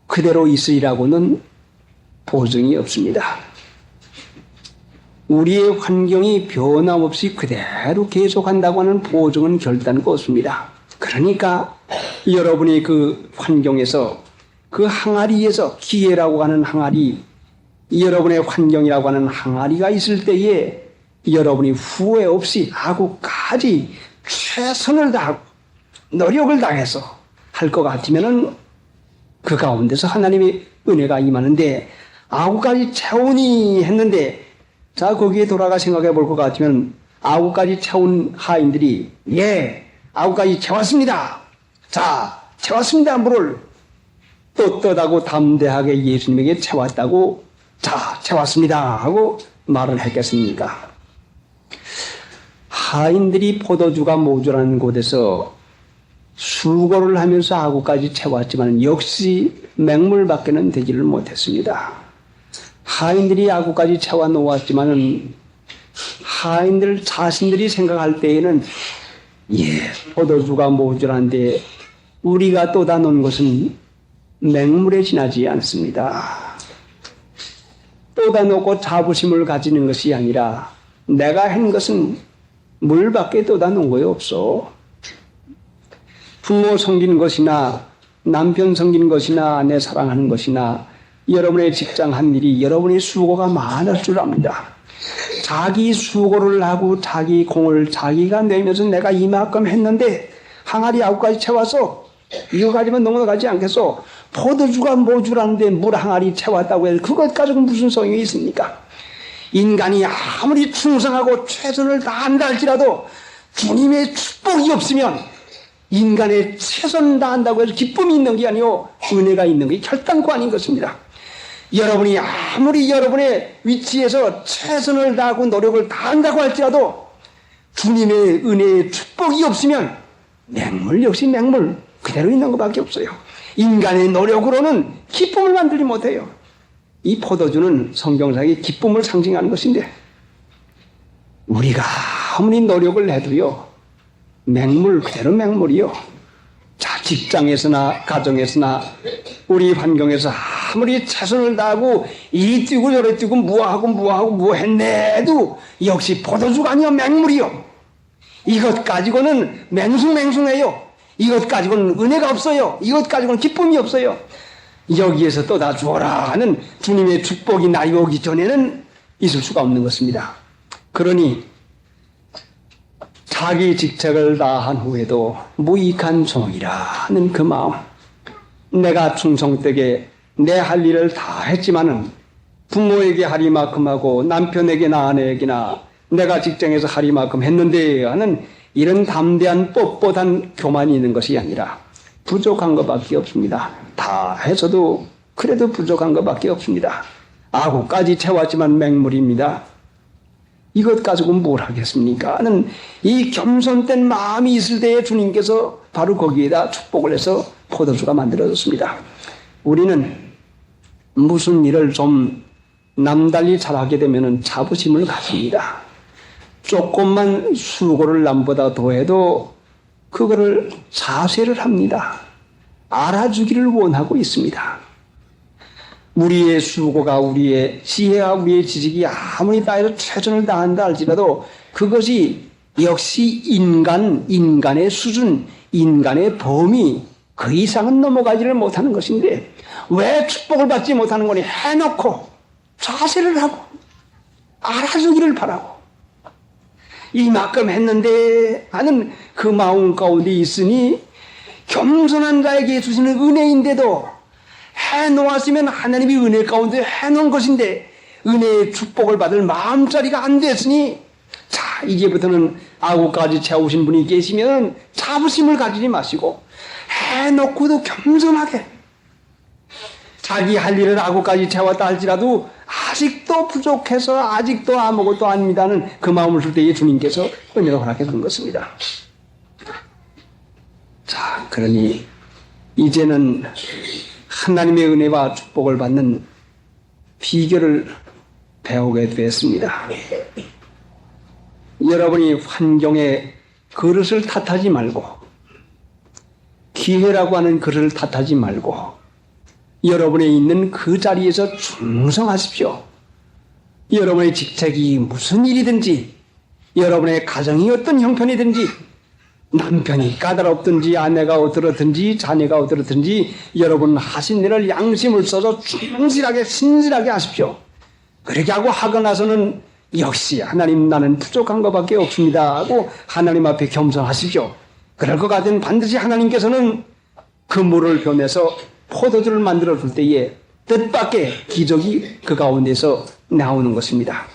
그대로 있으리라고는 보증이 없습니다. 우리의 환경이 변함없이 그대로 계속한다고 하는 보증은 결단코 없습니다. 그러니까 여러분이 그 환경에서 그 항아리에서 기회라고 하는 항아리, 여러분의 환경이라고 하는 항아리가 있을 때에 여러분이 후회 없이 아구까지 최선을 다하고 노력을 다해서 할 것 같으면은 그 가운데서 하나님의 은혜가 임하는데 아구까지 채우니 했는데 자 거기에 돌아가 생각해 볼 것 같으면 아구까지 채운 하인들이 예 아구까지 채웠습니다. 자 채웠습니다. 물을 떳떳하고 담대하게 예수님에게 채웠다고 자 채웠습니다 하고 말을 했겠습니까? 하인들이 포도주가 모자라는 곳에서 수고를 하면서 아구까지 채웠지만 역시 맹물밖에는 되지를 못했습니다. 하인들이 아구까지 채워 놓았지만은 하인들 자신들이 생각할 때에는 예 포도주가 모자란데 우리가 쏟아 놓은 것은 맹물에 지나지 않습니다. 쏟아 놓고 자부심을 가지는 것이 아니라 내가 한 것은 물밖에 쏟아 놓은 거에 없어. 부모 섬기는 것이나 남편 섬기는 것이나 아내 사랑하는 것이나 여러분의 직장 한 일이 여러분의 수고가 많을 줄 압니다. 자기 수고를 하고 자기 공을 자기가 내면서 내가 이만큼 했는데 항아리 아구까지 채워서 이거 가지면 넘어가지 않겠소. 포도주가 모자라는데 물 항아리 채웠다고 해서 그것 가지고 무슨 소용이 있습니까? 인간이 아무리 충성하고 최선을 다한다 할지라도 주님의 축복이 없으면 인간의 최선을 다한다고 해서 기쁨이 있는 게 아니요 은혜가 있는 게 결단코 아닌 것입니다. 여러분이 아무리 여러분의 위치에서 최선을 다하고 노력을 다한다고 할지라도 주님의 은혜의 축복이 없으면 맹물 역시 맹물 그대로 있는 것밖에 없어요. 인간의 노력으로는 기쁨을 만들지 못해요. 이 포도주는 성경상의 기쁨을 상징하는 것인데 우리가 아무리 노력을 해도요 맹물 그대로 맹물이요. 자 직장에서나 가정에서나 우리 환경에서 아무리 최선을 다하고 이리 뛰고 저리 뛰고 뭐 했네도 역시 포도주가 아니요 맹물이요. 이것 가지고는 맹숭맹숭해요. 이것 가지고는 은혜가 없어요. 이것 가지고는 기쁨이 없어요. 여기에서 또 다 주어라 하는 주님의 축복이 나이 오기 전에는 있을 수가 없는 것입니다. 그러니 자기 직책을 다한 후에도 무익한 종이라는 그 마음, 내가 충성되게 내 할 일을 다 했지만은 부모에게 하리만큼 하고 남편에게나 아내에게나 내가 직장에서 하리만큼 했는데 하는 이런 담대한 뻣뻣한 교만이 있는 것이 아니라 부족한 것밖에 없습니다. 다 해서도 그래도 부족한 것밖에 없습니다. 아구까지 채웠지만 맹물입니다. 이것 가지고 뭘 하겠습니까? 하는 이 겸손된 마음이 있을 때에 주님께서 바로 거기에다 축복을 해서 포도주가 만들어졌습니다. 우리는 무슨 일을 좀 남달리 잘하게 되면 자부심을 갖습니다. 조금만 수고를 남보다 더해도 그거를 자세를 합니다. 알아주기를 원하고 있습니다. 우리의 수고가 우리의 지혜와 우리의 지식이 아무리 다해서 최선을 다한다 할지라도 그것이 역시 인간의 수준, 인간의 범위 그 이상은 넘어가지를 못하는 것인데 왜 축복을 받지 못하는 거니? 해놓고 자세를 하고 알아주기를 바라고 이만큼 했는데 하는 그 마음 가운데 있으니 겸손한 자에게 주시는 은혜인데도 해놓았으면 하나님이 은혜 가운데 해놓은 것인데 은혜의 축복을 받을 마음자리가 안 됐으니 자, 이제부터는 아구까지 채우신 분이 계시면 자부심을 가지지 마시고 해놓고도 겸손하게 자기 할 일을 아구까지 채웠다 할지라도 아직도 부족해서 아직도 아무것도 아닙니다는 그 마음을 줄 때에 주님께서 은혜를 허락해 주는 것입니다. 자, 그러니 이제는 하나님의 은혜와 축복을 받는 비결을 배우게 되었습니다. 여러분이 환경에 그릇을 탓하지 말고 기회라고 하는 그릇을 탓하지 말고 여러분이 있는 그 자리에서 충성하십시오. 여러분의 직책이 무슨 일이든지 여러분의 가정이 어떤 형편이든지 남편이 까다롭든지 아내가 어떻든지 자녀가 어떻든지 여러분 하신 일을 양심을 써서 충실하게 신실하게 하십시오. 그렇게 하고 나서는 역시 하나님 나는 부족한 것밖에 없습니다 하고 하나님 앞에 겸손하십시오. 그럴 것 같으면 반드시 하나님께서는 그 물을 변해서 포도주를 만들어 줄 때에 뜻밖의 기적이 그 가운데서 나오는 것입니다.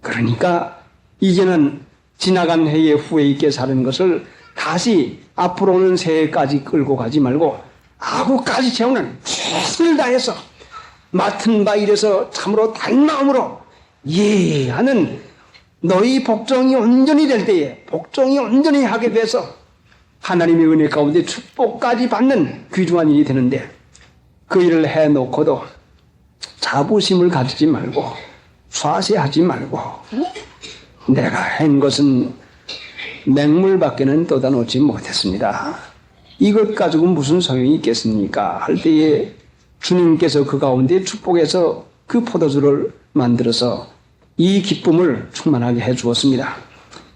그러니까 이제는 지나간 해에 후회 있게 사는 것을 다시 앞으로 오는 새해까지 끌고 가지 말고 아구까지 채우는 최선을 다해서 맡은 바 일에서 참으로 단마음으로 예 하는 너희 복종이 온전히 될 때에 복종이 온전히 하게 돼서 하나님의 은혜 가운데 축복까지 받는 귀중한 일이 되는데 그 일을 해놓고도 자부심을 가지지 말고 좌세하지 말고 내가 한 것은 맹물밖에는 떠다놓지 못했습니다. 이것 가지고 무슨 소용이 있겠습니까? 할 때에 주님께서 그 가운데 축복해서 그 포도주를 만들어서 이 기쁨을 충만하게 해 주었습니다.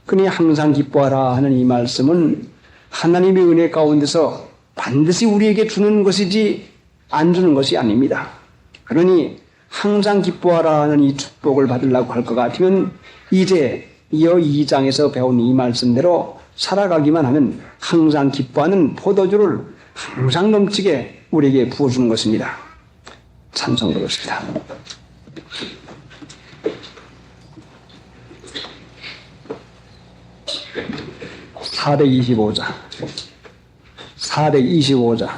그러니 항상 기뻐하라 하는 이 말씀은 하나님의 은혜 가운데서 반드시 우리에게 주는 것이지 안 주는 것이 아닙니다. 그러니 항상 기뻐하라 하는 이 축복을 받으려고 할 것 같으면 이제 이어 2장에서 배운 이 말씀대로 살아가기만 하면 항상 기뻐하는 포도주를 항상 넘치게 우리에게 부어주는 것입니다. 찬송 그렇습니다. (425장) 425장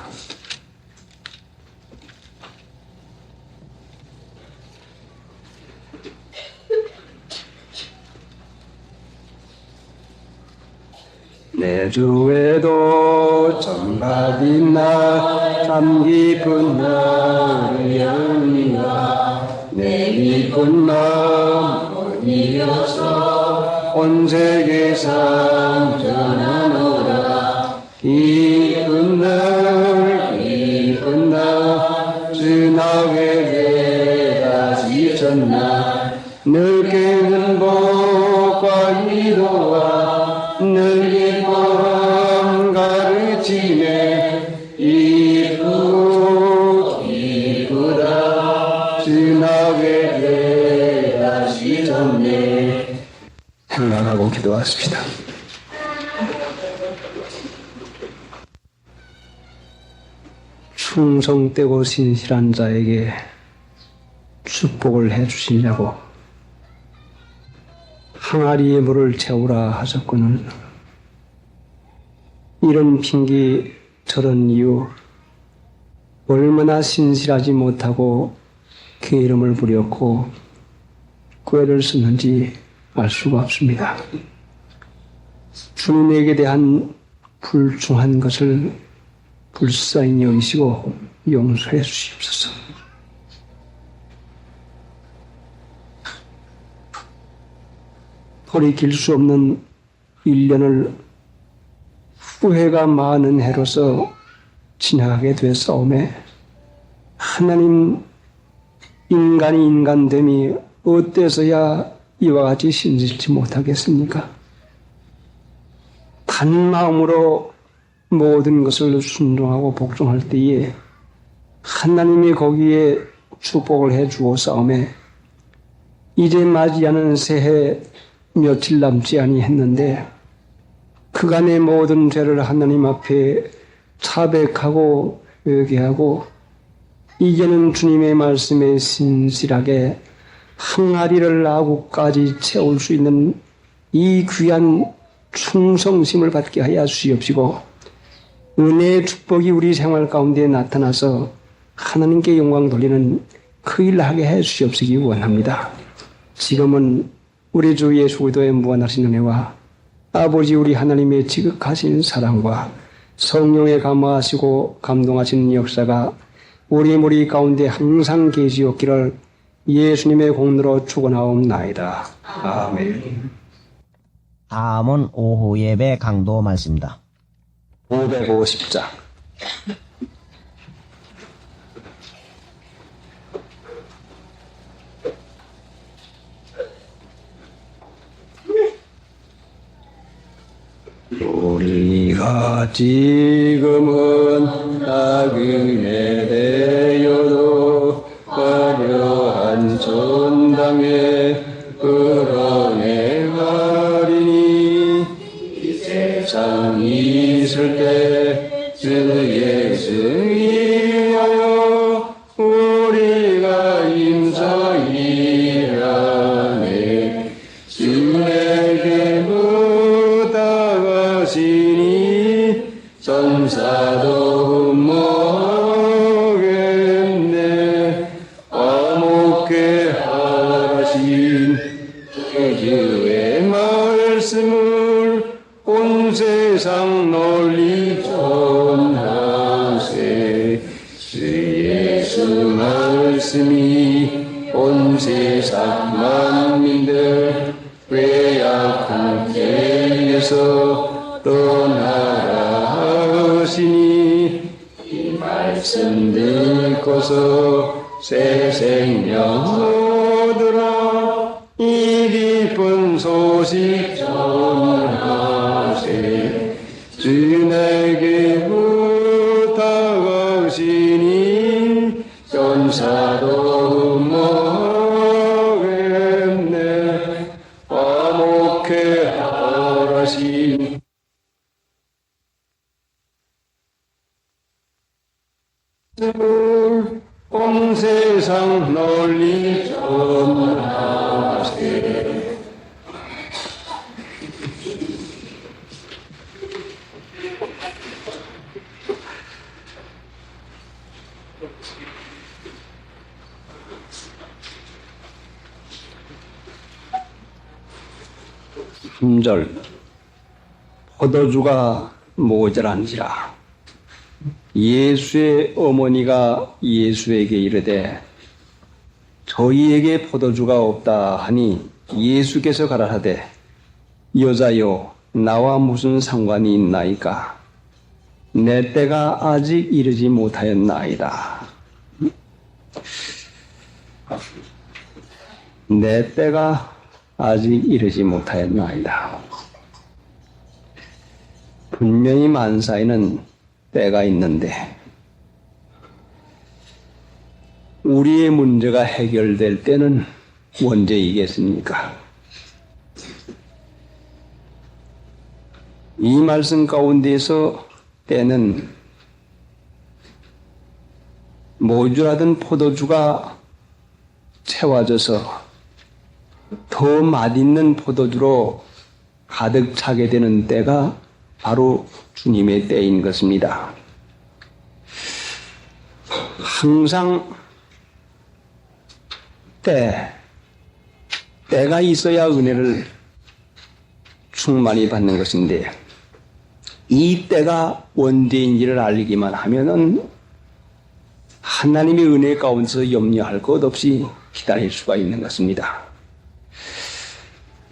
내 주에도 정받이나 참 깊은 나를 영이나 내 깊은 마음 이어서 온 세계 상전하노라. 깊은 날 주나게 다시 전날 늘 깨는 복과 위로와 늘 기쁨 가르치네. 기쁘다 주나게 다시 전네. 생각하고 기도하십시다. 충성되고 신실한 자에게 축복을 해 주시려고 항아리에 물을 채우라 하셨거늘 이런 핑계 저런 이유 얼마나 신실하지 못하고 게으름을 부렸고 꾀를 썼는지 알 수가 없습니다. 주님에게 대한 불충한 것을 불쌍히 여기시고 용서해 주시옵소서. 돌이킬 수 없는 1년을 후회가 많은 해로서 지나가게 되었사오매 하나님 인간이 인간됨이 어때서야 이와 같이 신실치 못하겠습니까? 단마음으로 모든 것을 순종하고 복종할 때에 하나님이 거기에 축복을 해 주었사오매 이제 맞이하는 새해 며칠 남지 아니했는데 그간의 모든 죄를 하나님 앞에 자백하고 회개하고 이제는 주님의 말씀에 신실하게 항아리를 아구까지 채울 수 있는 이 귀한 충성심을 받게 하여 주시옵시고 은혜의 축복이 우리 생활 가운데 나타나서 하나님께 영광 돌리는 그 일을 하게 해 주시옵시기 원합니다. 지금은 우리 주 예수 그리스도의 무한하신 은혜와 아버지 우리 하나님의 지극하신 사랑과 성령의 감화하시고 감동하시는 역사가 우리 머리 가운데 항상 계시옵기를 예수님의 공로로 축원하옵나이다. 아멘. 다음은 오후 예배 강도 말씀입니다. 550장. 우리가 지금은 나그네 되어도 화려한 전당에 끌어내가리니 이 세상 있을 때 주의 승리하여 우리가 임성이라네 주에게 부탁하시니 전사도 먹겠네 화목케 하신 주의 말씀을 온 세상 널리 전하세 주 예수 말씀이 온 세상 만민들 죄악한 죄에서 떠나라 하시니 이 말씀 듣고서 새 생명 얻으라 이 기쁜 소식 전하세 주 내게 부탁하시니 전사도 먹겠네 화목케 하라시니 온 세상 널리 전하세 절 포도주가 모자란지라 예수의 어머니가 예수에게 이르되 저희에게 포도주가 없다 하니 예수께서 가라사대 여자여 나와 무슨 상관이 있나이까 내 때가 아직 이르지 못하였나이다. 내 때가 아직 이르지 못하였나이다. 분명히 만사에는 때가 있는데 우리의 문제가 해결될 때는 언제이겠습니까? 이 말씀 가운데서 때는 모주라던 포도주가 채워져서 더 맛있는 포도주로 가득 차게 되는 때가 바로 주님의 때인 것입니다. 항상 때가 있어야 은혜를 충만히 받는 것인데 이 때가 언제인지를 알기만 하면은 하나님의 은혜 가운데서 염려할 것 없이 기다릴 수가 있는 것입니다.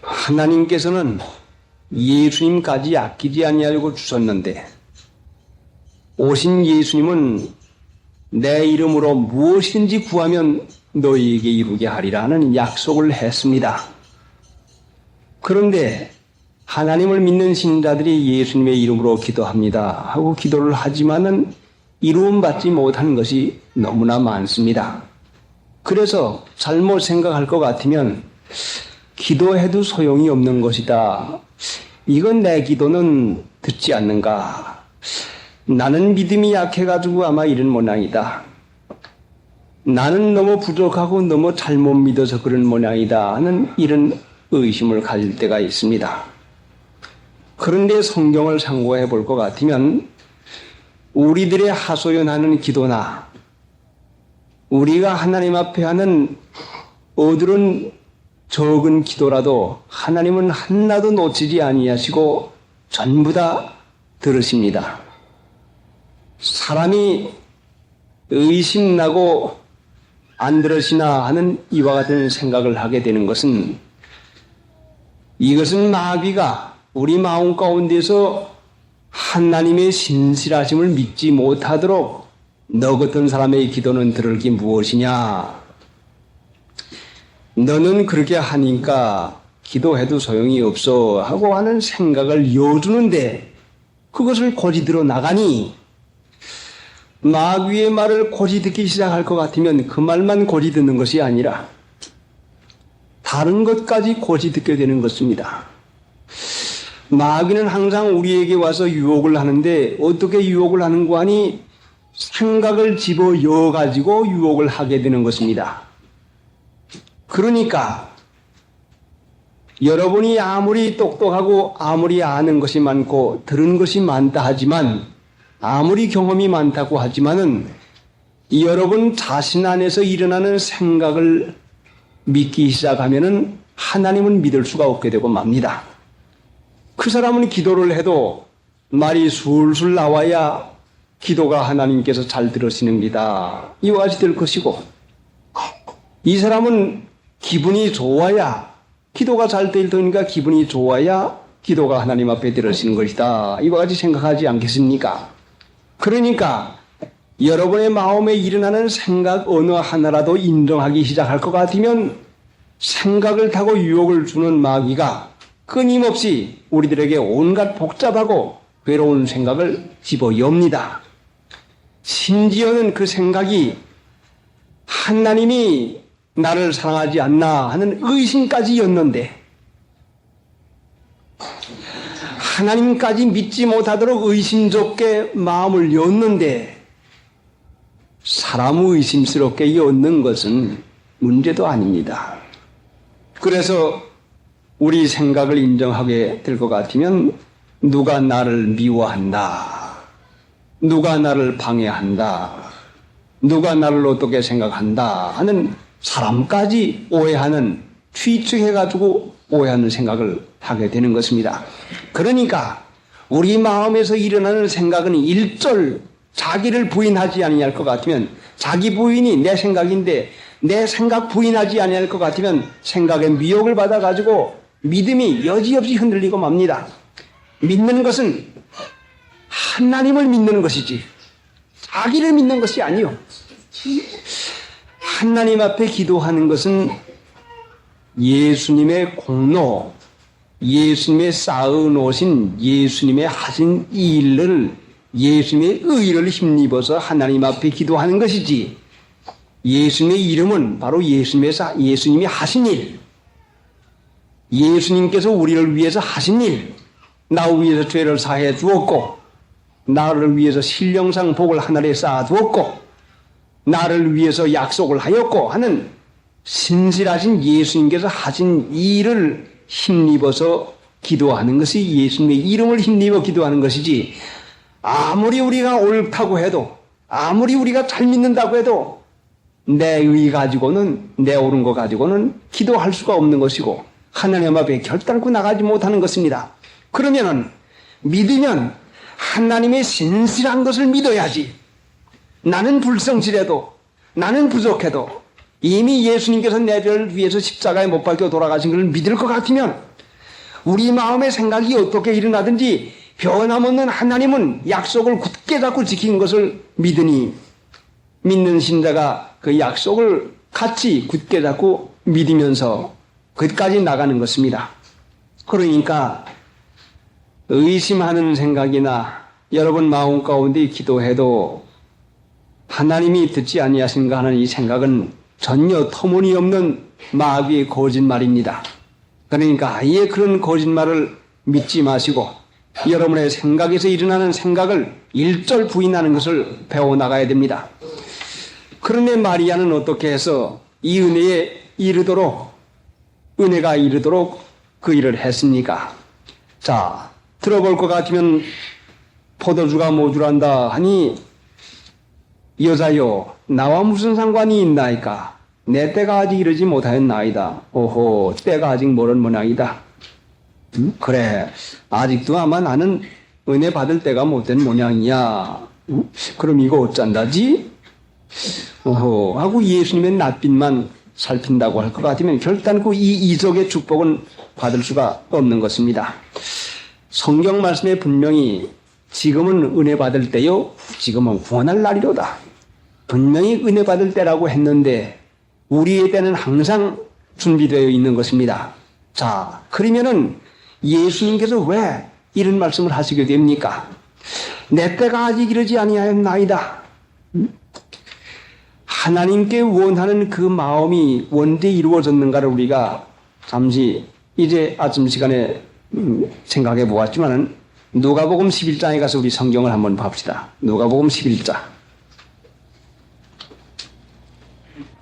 하나님께서는 예수님까지 아끼지 아니하려고 주셨는데 오신 예수님은 내 이름으로 무엇인지 구하면 너희에게 이루게 하리라는 약속을 했습니다. 그런데 하나님을 믿는 신자들이 예수님의 이름으로 기도합니다 하고 기도를 하지만은 이루음 받지 못하는 것이 너무나 많습니다. 그래서 잘못 생각할 것 같으면 기도해도 소용이 없는 것이다. 이건 내 기도는 듣지 않는가. 나는 믿음이 약해가지고 아마 이런 모양이다. 나는 너무 부족하고 너무 잘못 믿어서 그런 모양이다 하는 이런 의심을 가질 때가 있습니다. 그런데 성경을 상고해 볼 것 같으면 우리들의 하소연하는 기도나 우리가 하나님 앞에 하는 어두른 적은 기도라도 하나님은 하나도 놓치지 아니하시고 전부 다 들으십니다. 사람이 의심나고 안 들으시나 하는 이와 같은 생각을 하게 되는 것은 이것은 마귀가 우리 마음 가운데서 하나님의 신실하심을 믿지 못하도록 너 같은 사람의 기도는 들을 게 무엇이냐? 너는 그렇게 하니까 기도해도 소용이 없어 하고 하는 생각을 이어주는데 그것을 고지 들어 나가니 마귀의 말을 고지 듣기 시작할 것 같으면 그 말만 고지 듣는 것이 아니라 다른 것까지 고지 듣게 되는 것입니다. 마귀는 항상 우리에게 와서 유혹을 하는데 어떻게 유혹을 하는 거 아니 생각을 집어여 가지고 유혹을 하게 되는 것입니다. 그러니까 여러분이 아무리 똑똑하고 아무리 아는 것이 많고 들은 것이 많다 하지만 아무리 경험이 많다고 하지만은 여러분 자신 안에서 일어나는 생각을 믿기 시작하면은 하나님은 믿을 수가 없게 되고 맙니다. 그 사람은 기도를 해도 말이 술술 나와야 기도가 하나님께서 잘 들으시는니다. 이와 같이 될 것이고 이 사람은 기분이 좋아야 기도가 잘 될 테니까 기분이 좋아야 기도가 하나님 앞에 들으시는 것이다. 이와 같이 생각하지 않겠습니까? 그러니까 여러분의 마음에 일어나는 생각 어느 하나라도 인정하기 시작할 것 같으면 생각을 타고 유혹을 주는 마귀가 끊임없이 우리들에게 온갖 복잡하고 괴로운 생각을 집어엽니다. 심지어는 그 생각이 하나님이 나를 사랑하지 않나 하는 의심까지 였는데 하나님까지 믿지 못하도록 의심쩍게 마음을 였는데 사람을 의심스럽게 였는 것은 문제도 아닙니다. 그래서 우리 생각을 인정하게 될 것 같으면 누가 나를 미워한다. 누가 나를 방해한다. 누가 나를 어떻게 생각한다 하는 사람까지 오해하는 취측해가지고 오해하는 생각을 하게 되는 것입니다. 그러니까 우리 마음에서 일어나는 생각은 일절 자기를 부인하지 아니할 것 같으면 자기 부인이 내 생각인데 내 생각 부인하지 아니할 것 같으면 생각에 미혹을 받아가지고 믿음이 여지없이 흔들리고 맙니다. 믿는 것은 하나님을 믿는 것이지 자기를 믿는 것이 아니요. 하나님 앞에 기도하는 것은 예수님의 공로, 예수님의 쌓아놓으신 예수님의 하신 일을 예수님의 의를 힘입어서 하나님 앞에 기도하는 것이지 예수님의 이름은 바로 예수님이 하신 일, 예수님께서 우리를 위해서 하신 일, 나 위해서 죄를 사해 주었고 나를 위해서 신령상 복을 하늘에 쌓아 두었고 나를 위해서 약속을 하였고 하는 신실하신 예수님께서 하신 일을 힘입어서 기도하는 것이 예수님의 이름을 힘입어 기도하는 것이지 아무리 우리가 옳다고 해도 아무리 우리가 잘 믿는다고 해도 내 의 가지고는 내 옳은 거 가지고는 기도할 수가 없는 것이고 하나님 앞에 결단코 나가지 못하는 것입니다. 그러면은 믿으면 하나님의 신실한 것을 믿어야지. 나는 불성실해도 나는 부족해도 이미 예수님께서 내 죄를 위해서 십자가에 못 박혀 돌아가신 것을 믿을 것 같으면 우리 마음의 생각이 어떻게 일어나든지 변함없는 하나님은 약속을 굳게 잡고 지킨 것을 믿으니 믿는 신자가 그 약속을 같이 굳게 잡고 믿으면서 끝까지 나가는 것입니다. 그러니까 의심하는 생각이나 여러분 마음 가운데 기도해도 하나님이 듣지 아니하신가 하는 이 생각은 전혀 터무니없는 마귀의 거짓말입니다. 그러니까 아예 그런 거짓말을 믿지 마시고 여러분의 생각에서 일어나는 생각을 일절 부인하는 것을 배워나가야 됩니다. 그런데 마리아는 어떻게 해서 이 은혜에 이르도록 은혜가 이르도록 그 일을 했습니까? 자, 들어볼 것 같으면 포도주가 모주란다 하니 여자여 나와 무슨 상관이 있나이까? 내 때가 아직 이르지 못하였나이다. 오호, 때가 아직 멀은 모양이다. 그래, 아직도 아마 나는 은혜 받을 때가 못된 모양이야. 그럼 이거 어쩐다지? 오호, 하고 예수님의 낯빛만 살핀다고 할 것 같으면 결단코 이 이적의 축복은 받을 수가 없는 것입니다. 성경 말씀에 분명히 지금은 은혜 받을 때요, 지금은 구원할 날이로다. 분명히 은혜 받을 때라고 했는데 우리의 때는 항상 준비되어 있는 것입니다. 자, 그러면은 예수님께서 왜 이런 말씀을 하시게 됩니까? 내 때가 아직 이르지 아니하였나이다. 하나님께 원하는 그 마음이 언제 이루어졌는가를 우리가 잠시 이제 아침 시간에 생각해 보았지만은 누가복음 11장에 가서 우리 성경을 한번 봅시다. 누가복음 11장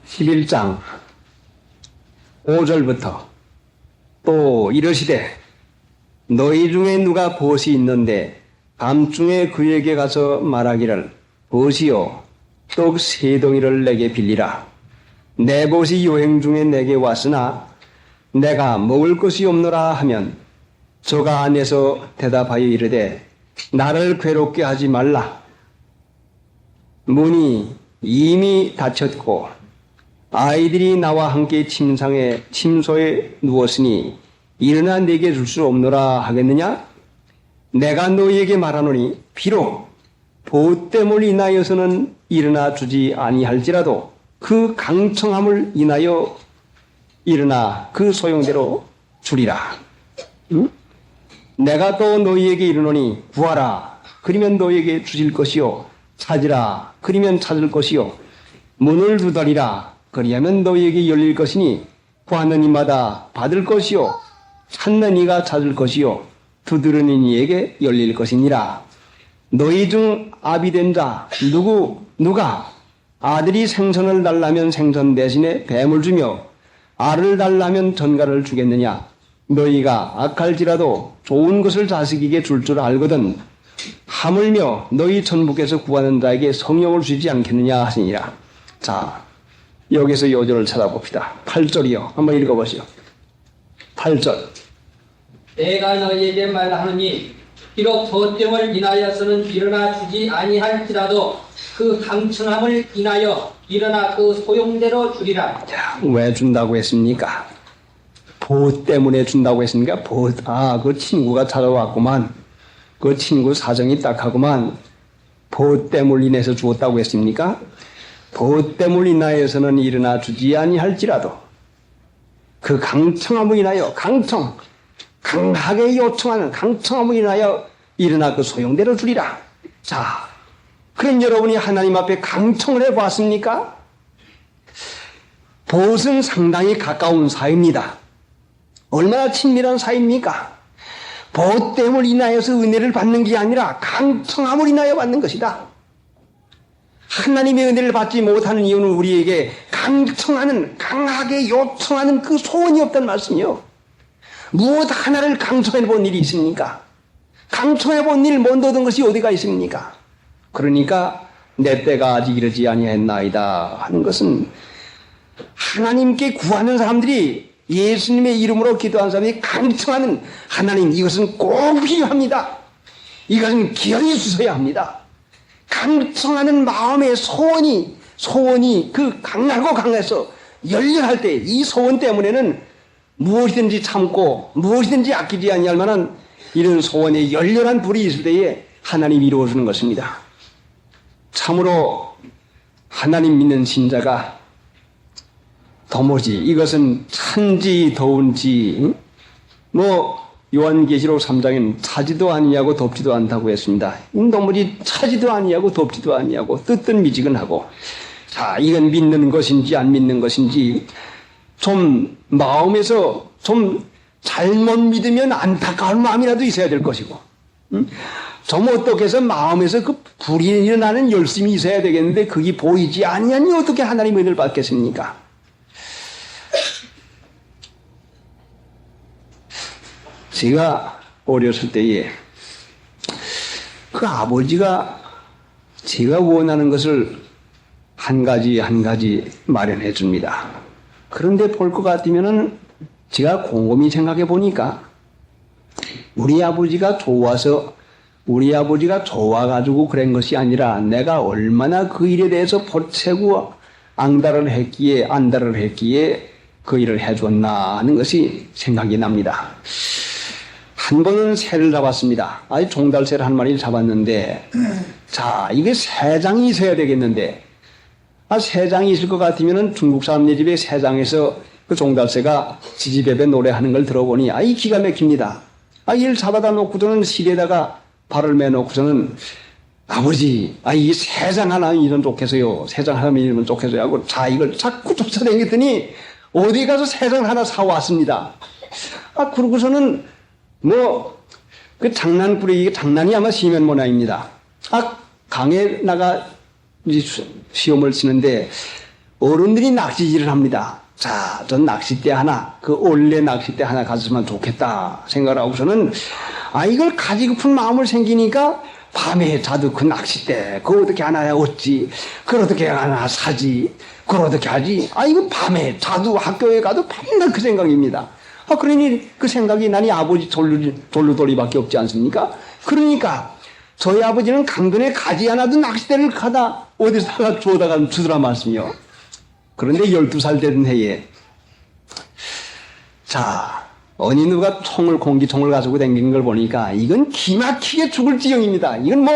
11장 5절부터 또 이르시되 너희 중에 누가 벗이 있는데 밤중에 그에게 가서 말하기를 벗이요 떡 3덩이를 내게 빌리라. 내 벗이 여행 중에 내게 왔으나 내가 먹을 것이 없노라 하면 저가 안에서 대답하여 이르되 나를 괴롭게 하지 말라. 문이 이미 닫혔고 아이들이 나와 함께 침소에 누웠으니 일어나 내게 줄 수 없노라 하겠느냐? 내가 너희에게 말하노니 비록 보옷됨을 인하여서는 일어나 주지 아니할지라도 그 강청함을 인하여 일어나 그 소용대로 주리라. 응? 내가 또 너희에게 이르노니 구하라. 그러면 너희에게 주실 것이요. 찾으라. 그러면 찾을 것이요. 문을 두드리라. 그리하면 너희에게 열릴 것이니 구하는 이마다 받을 것이요. 찾는 이가 찾을 것이요. 두드리는 이에게 열릴 것이니라. 너희 중 아비된 자 누가 아들이 생선을 달라면 생선 대신에 뱀을 주며 알을 달라면 전갈을 주겠느냐? 너희가 악할지라도 좋은 것을 자식에게 줄 줄 알거든 하물며 너희 천부께서 구하는 자에게 성령을 주지 않겠느냐 하시니라. 자, 여기서 요절을 찾아봅시다. 8절이요. 한번 읽어보시오. 8절. 내가 너희에게 말하노니 비록 보됨을 인하여서는 일어나 주지 아니할지라도 그 강청함을 인하여 일어나 그 소용대로 주리라. 자, 왜 준다고 했습니까? 보호 때문에 준다고 했습니까? 그 친구가 찾아왔구만. 그 친구 사정이 딱하구만. 보호 때문을 인해서 주었다고 했습니까? 보호 때문을 인하여서는 일어나 주지 아니할지라도 그 강청함을 인하여 강하게 요청하는 강청함을 인하여 일어나 그 소용대로 주리라. 자, 그럼 여러분이 하나님 앞에 강청을 해보았습니까? 보옷은 상당히 가까운 사이입니다. 얼마나 친밀한 사이입니까? 보호됨을 인하여서 은혜를 받는 게 아니라 강청함을 인하여 받는 것이다. 하나님의 은혜를 받지 못하는 이유는 우리에게 강하게 요청하는 그 소원이 없다는 말씀이요. 무엇 하나를 강청해 본 일이 있습니까? 강청해 본 일 못 얻은 것이 어디가 있습니까? 그러니까 내 때가 아직 이르지 아니하였나이다 하는 것은 하나님께 구하는 사람들이 예수님의 이름으로 기도하는 사람이 강청하는 하나님, 이것은 꼭 필요합니다. 이것은 기어이 주셔야 합니다. 강청하는 마음의 소원이 그 강해서 열렬할 때 이 소원 때문에는 무엇이든지 참고 무엇이든지 아끼지 아니할 만한 이런 소원의 열렬한 불이 있을 때에 하나님이 이루어주는 것입니다. 참으로 하나님 믿는 신자가 도무지 이것은 찬지 더운지 요한계시록 3장에는 차지도 아니하고 덥지도 않다고 했습니다. 도무지 차지도 아니하고 덥지도 아니하고 뜨뜻미지근하고, 자, 이건 믿는 것인지 안 믿는 것인지 좀 마음에서 좀 잘못 믿으면 안타까운 마음이라도 있어야 될 것이고, 좀 어떻게 해서 마음에서 그 불이 일어나는 열심이 있어야 되겠는데 그게 보이지 아니하니 어떻게 하나님의 은혜를 받겠습니까? 제가 어렸을 때에 그 아버지가 제가 원하는 것을 한 가지 한 가지 마련해 줍니다. 그런데 볼 것 같으면은 제가 곰곰이 생각해 보니까 우리 아버지가 좋아서 우리 아버지가 좋아가지고 그런 것이 아니라 내가 얼마나 그 일에 대해서 보채고 앙달을 했기에 안달을 했기에 그 일을 해줬나 하는 것이 생각이 납니다. 한 번은 새를 잡았습니다. 아주 종달새를 한 마리를 잡았는데 자 이게 세 장이 있어야 되겠는데 세 장이 있을 것 같으면은 중국 사람네 집에 세 장에서 그 종달새가 지지배배 노래하는 걸 들어보니 이 기가 막힙니다. 이를 잡아다 놓고서는 실에다가 발을 매놓고서는 아버지, 이 세 장 하나 이면 좋겠어요. 세 장 하나 이면 좋겠어요. 하고 자, 이걸 자꾸 쫓아다녔더니 어디 가서 세 장 하나 사왔습니다. 그러고서는 그 장난꾸러기, 이게 장난이 아마 시면 모양입니다. 강에 나가 시험을 치는데 어른들이 낚시질을 합니다. 자, 전 낚싯대 하나, 그 올레 낚싯대 하나 가졌으면 좋겠다 생각을 하고서는 이걸 가지고픈 마음을 생기니까 밤에 자도 그 낚싯대, 그거 어떻게 하나 얻지, 그걸 어떻게 하나 사지, 그걸 어떻게 하지, 이거 밤에 자도 학교에 가도 밤낮 그 생각입니다. 그러니 그 생각이 나니 아버지 돌루돌이밖에 없지 않습니까? 그러니까 저희 아버지는 강변에 가지 않아도 낚싯대를 가다 어디다가 주워다가 주더라 말씀이요. 그런데 12살 되던 해에 자 어느 누가 공기총을 가지고 다니는 걸 보니까 이건 기막히게 죽을 지경입니다. 이건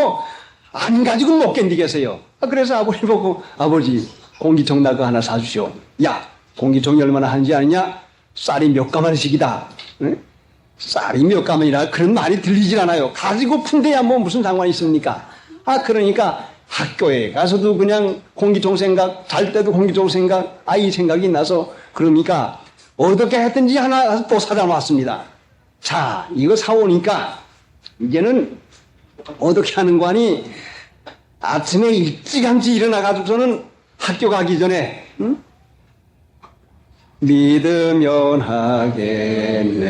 안 가지고는 못 견디겠어요. 그래서 아버지 보고 아버지 공기총 나 그 하나 사주시오. 야 공기총이 얼마나 하는지 아느냐? 쌀이 몇 가마씩이다. 응? 쌀이 몇 가마이라 그런 말이 들리질 않아요. 가지고 푼데야 무슨 상관이 있습니까? 그러니까 학교에 가서도 그냥 공기총 생각, 잘 때도 공기총 생각, 이 생각이 나서 그러니까 어떻게 했든지 하나 또 사다 놨습니다. 자, 이거 사오니까 이제는 어떻게 하는 거 아니 아침에 일찌감치 일어나가지고서는 학교 가기 전에 믿으면 하겠네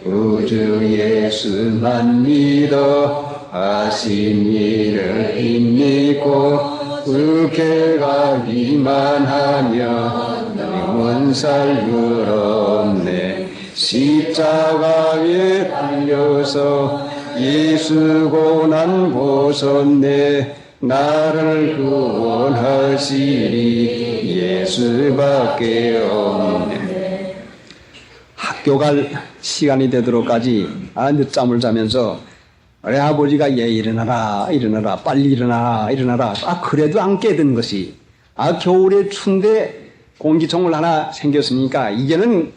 구주 예수만 믿어 하신 일을 힘입고 그렇게 가기만 하면 영원 살길 없네 십자가에 달려서 예수 고난 보셨네 나를 구원하시리 예수밖에 없네. 학교 갈 시간이 되도록까지 늦잠을 자면서 우리 아버지가 일어나라 빨리 일어나라 그래도 안 깨든 것이 겨울에 춘데 공기총을 하나 생겼으니까 이제는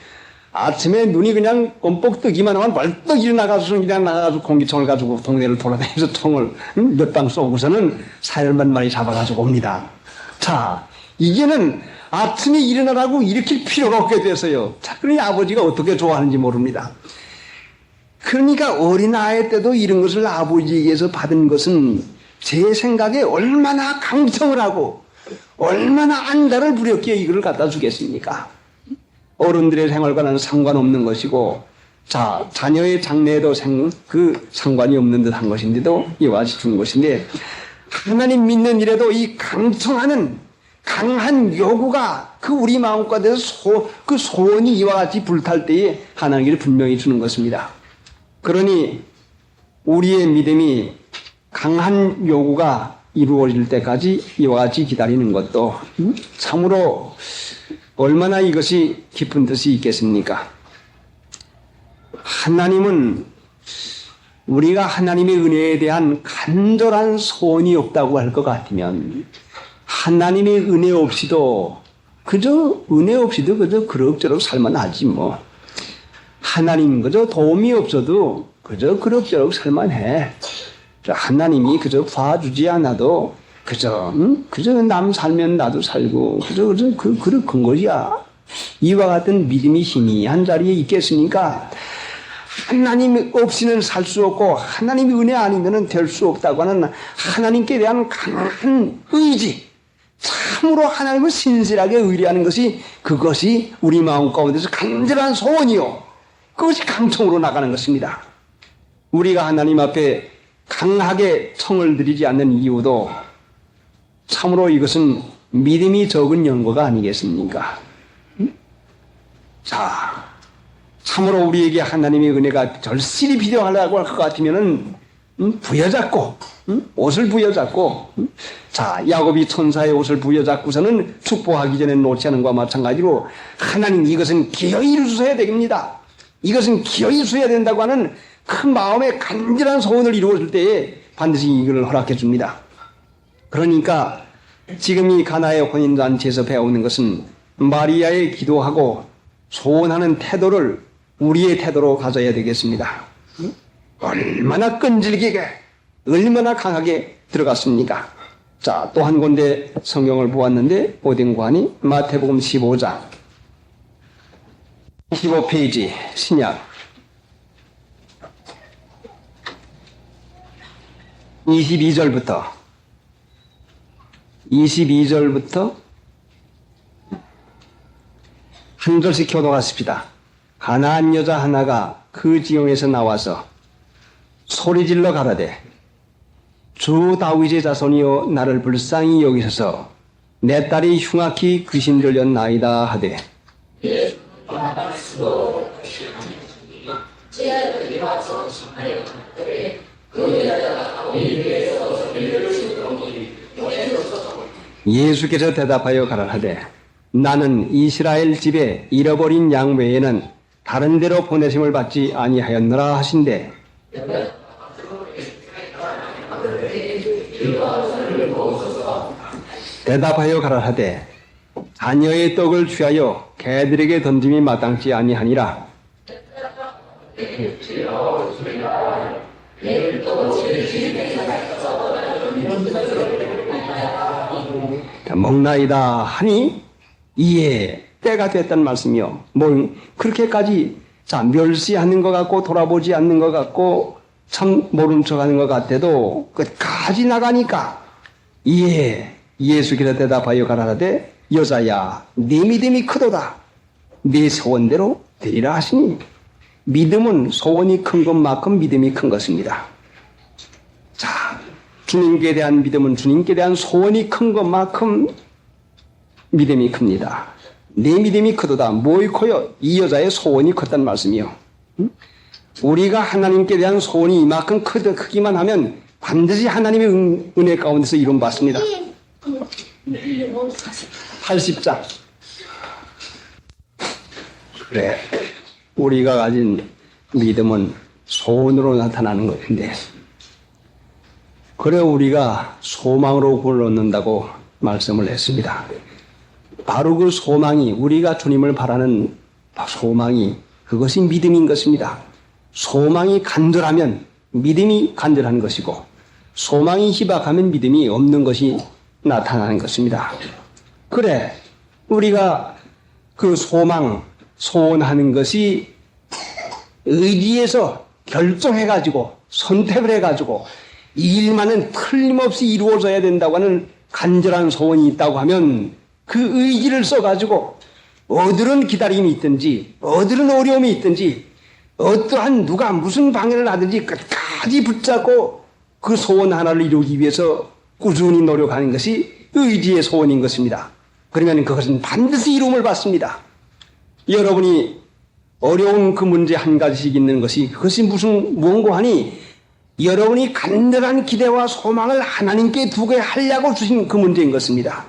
아침에 눈이 그냥 껌뻑 뜨기만 하면 벌떡 일어나가지고 그냥 나가가지고 공기총을 가지고 동네를 돌아다니면서 총을 몇 방 쏘고서는 사열만 마리 잡아가지고 옵니다. 자, 이제는 아침에 일어나라고 일으킬 필요가 없게 됐어요. 자, 그러니 아버지가 어떻게 좋아하는지 모릅니다. 그러니까 어린아이 때도 이런 것을 아버지에게서 받은 것은 제 생각에 얼마나 강청을 하고 얼마나 안달을 부렸기에 이걸 갖다 주겠습니까? 어른들의 생활과는 상관없는 것이고, 자, 자녀의 장래에도 상관이 없는 듯 한 것인데도 이와 같이 준 것인데, 하나님 믿는 일에도 이 강청하는 강한 요구가 그 우리 마음가운데서 그 소원이 이와 같이 불탈 때에 하나님을 분명히 주는 것입니다. 그러니 우리의 믿음이 강한 요구가 이루어질 때까지 이와 같이 기다리는 것도 참으로 얼마나 이것이 깊은 뜻이 있겠습니까? 하나님은 우리가 하나님의 은혜에 대한 간절한 소원이 없다고 할 것 같으면 하나님의 은혜 없이도 그저 그럭저럭 살만하지 뭐. 하나님 그저 도움이 없어도 그저 그럭저럭 살만해. 하나님이 그저 봐주지 않아도 그저 남 살면 나도 살고 그런 것이야. 이와 같은 믿음이 희미한 자리에 있겠습니까? 하나님 없이는 살 수 없고 하나님의 은혜 아니면 될 수 없다고 하는 하나님께 대한 강한 의지, 참으로 하나님을 신실하게 의뢰하는 것이 그것이 우리 마음 가운데서 간절한 소원이요. 그것이 강청으로 나가는 것입니다. 우리가 하나님 앞에 강하게 청을 드리지 않는 이유도 참으로 이것은 믿음이 적은 연고가 아니겠습니까? 자, 참으로 우리에게 하나님의 은혜가 절실히 필요하다고 할 것 같으면은 부여잡고 옷을 부여잡고 자, 야곱이 천사의 옷을 부여잡고서는 축복하기 전에 놓지 않은 것과 마찬가지로 하나님 이것은 기어이 이루셔야 됩니다. 이것은 기어이 이루셔야 된다고 하는 큰 마음의 간절한 소원을 이루었을 때에 반드시 이걸 허락해 줍니다. 그러니까 지금 이 가나의 혼인잔치에서 배우는 것은 마리아의 기도하고 소원하는 태도를 우리의 태도로 가져야 되겠습니다. 얼마나 끈질기게, 얼마나 강하게 들어갔습니까? 자, 또 한 군데 성경을 보았는데 어딘 관이 마태복음 15장 15페이지 신약 22절부터 한 절씩 교독하십시다. 가나안 여자 하나가 그 지경에서 나와서 소리질러 가라되 주 다윗의 자손이여 나를 불쌍히 여기소서 내 딸이 흉악히 귀신 들렸나이다 하되 예수께서 대답하여 가라하되 나는 이스라엘 집에 잃어버린 양 외에는 다른 데로 보내심을 받지 아니하였노라 하신대 대답하여 가라하되 자녀의 떡을 취하여 개들에게 던짐이 마땅치 아니하니라. 먹나이다 하니 이에 때가 됐단 말씀이요. 뭘 그렇게까지 멸시하는 것 같고 돌아보지 않는 것 같고 참 모른 척하는 것 같아도 끝까지 나가니까 이에 예수께서 대답하여 가라사대 여자야 네 믿음이 크도다 네 소원대로 되리라 하시니 믿음은 소원이 큰 것만큼 믿음이 큰 것입니다. 자, 주님께 대한 믿음은 주님께 대한 소원이 큰 것만큼 믿음이 큽니다. 내 믿음이 크도다. 뭐이 커요? 이 여자의 소원이 컸단 말씀이요. 우리가 하나님께 대한 소원이 이만큼 크기만 하면 반드시 하나님의 은혜 가운데서 이룬받습니다. 80장. 그래, 우리가 가진 믿음은 소원으로 나타나는 것인데 그래 우리가 소망으로 구원을 얻는다고 말씀을 했습니다. 바로 그 소망이 우리가 주님을 바라는 소망이 그것이 믿음인 것입니다. 소망이 간절하면 믿음이 간절한 것이고 소망이 희박하면 믿음이 없는 것이 나타나는 것입니다. 그래 우리가 그 소원하는 것이 의지에서 결정해가지고 선택을 해가지고 이 일만은 틀림없이 이루어져야 된다고 하는 간절한 소원이 있다고 하면 그 의지를 써가지고 어디든 기다림이 있든지 어디든 어려움이 있든지 어떠한 누가 무슨 방해를 하든지 끝까지 붙잡고 그 소원 하나를 이루기 위해서 꾸준히 노력하는 것이 의지의 소원인 것입니다. 그러면 그것은 반드시 이루음을 받습니다. 여러분이 어려운 그 문제 한 가지씩 있는 것이 그것이 무언고 하니 여러분이 간절한 기대와 소망을 하나님께 두게 하려고 주신 그 문제인 것입니다.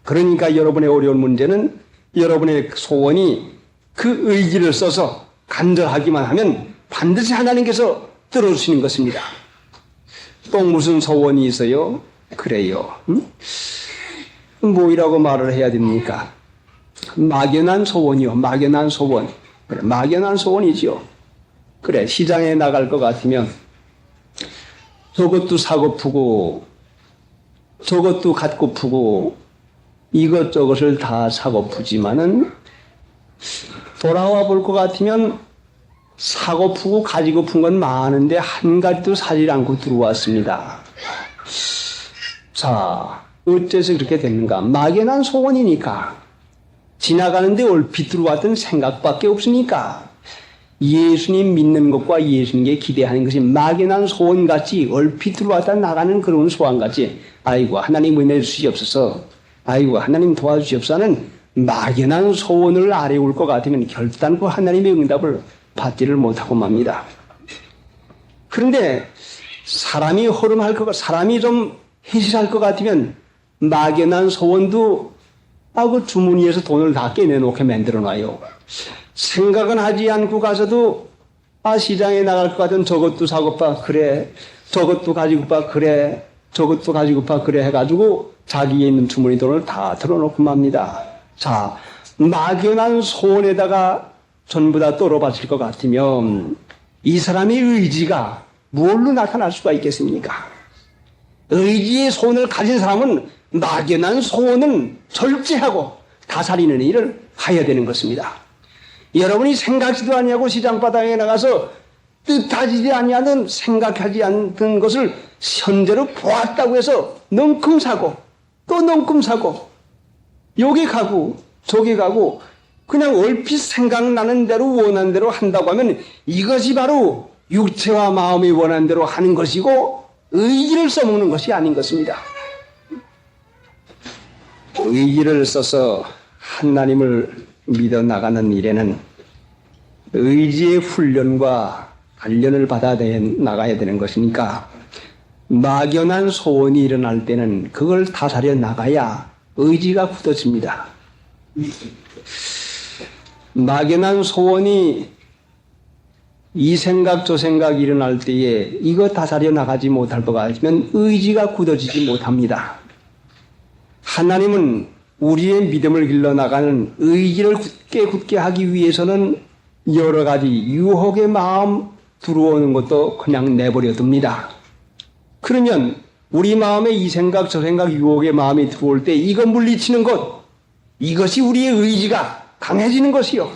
그러니까 여러분의 어려운 문제는 여러분의 소원이 그 의지를 써서 간절하기만 하면 반드시 하나님께서 들어주시는 것입니다. 또 무슨 소원이 있어요? 그래요. 뭐이라고 말을 해야 됩니까? 막연한 소원이요. 막연한 소원. 그래, 막연한 소원이지요. 그래, 시장에 나갈 것 같으면 저것도 사고프고 저것도 갖고프고 이것저것을 다 사고프지만은 돌아와 볼 것 같으면 사고프고 가지고픈 건 많은데 한 가지도 사지 않고 들어왔습니다. 자, 어째서 그렇게 됐는가? 막연한 소원이니까. 지나가는데 얼핏 들어왔던 생각밖에 없으니까. 예수님 믿는 것과 예수님께 기대하는 것이 막연한 소원같이 얼핏 들어왔다 나가는 그런 소원같이 아이고 하나님 은혜 주시옵소서, 아이고 하나님 도와주시옵소서 하는 막연한 소원을 아래올 것 같으면 결단코 하나님의 응답을 받지를 못하고 맙니다. 그런데 사람이 허름할 것, 사람이 좀 해실할 것 같으면 막연한 소원도 그 주머니에서 돈을 다 깨내놓게 만들어놔요. 생각은 하지 않고 가서도 시장에 나갈 것 같으면 저것도 사고파 그래, 저것도 가지고파 그래, 저것도 가지고파 그래 해가지고 자기에 있는 주머니 돈을 다 들어놓고 맙니다. 자, 막연한 소원에다가 전부 다 떨어바칠 것 같으면 이 사람의 의지가 뭘로 나타날 수가 있겠습니까? 의지의 소원을 가진 사람은 막연한 소원은 절제하고 다스리는 일을 해야 되는 것입니다. 여러분이 생각지도 아니하고 시장바닥에 나가서 뜻하지 아니하는 생각하지 않던 것을 현재로 보았다고 해서 넝큼 사고 또 넝큼 사고 여기 가고 저기 가고 그냥 얼핏 생각나는 대로 원하는 대로 한다고 하면 이것이 바로 육체와 마음이 원하는 대로 하는 것이고 의지를 써먹는 것이 아닌 것입니다. 의지를 써서 하나님을 믿어 나가는 일에는 의지의 훈련과 단련을 받아 나가야 되는 것이니까 막연한 소원이 일어날 때는 그걸 다스려 나가야 의지가 굳어집니다. 막연한 소원이 이 생각 저 생각 일어날 때에 이거 다스려 나가지 못할 것 같으면 의지가 굳어지지 못합니다. 하나님은 우리의 믿음을 길러나가는 의지를 굳게 하기 위해서는 여러 가지 유혹의 마음 들어오는 것도 그냥 내버려 둡니다. 그러면 우리 마음에 이 생각 저 생각 유혹의 마음이 들어올 때 이거 물리치는 것, 이것이 우리의 의지가 강해지는 것이요.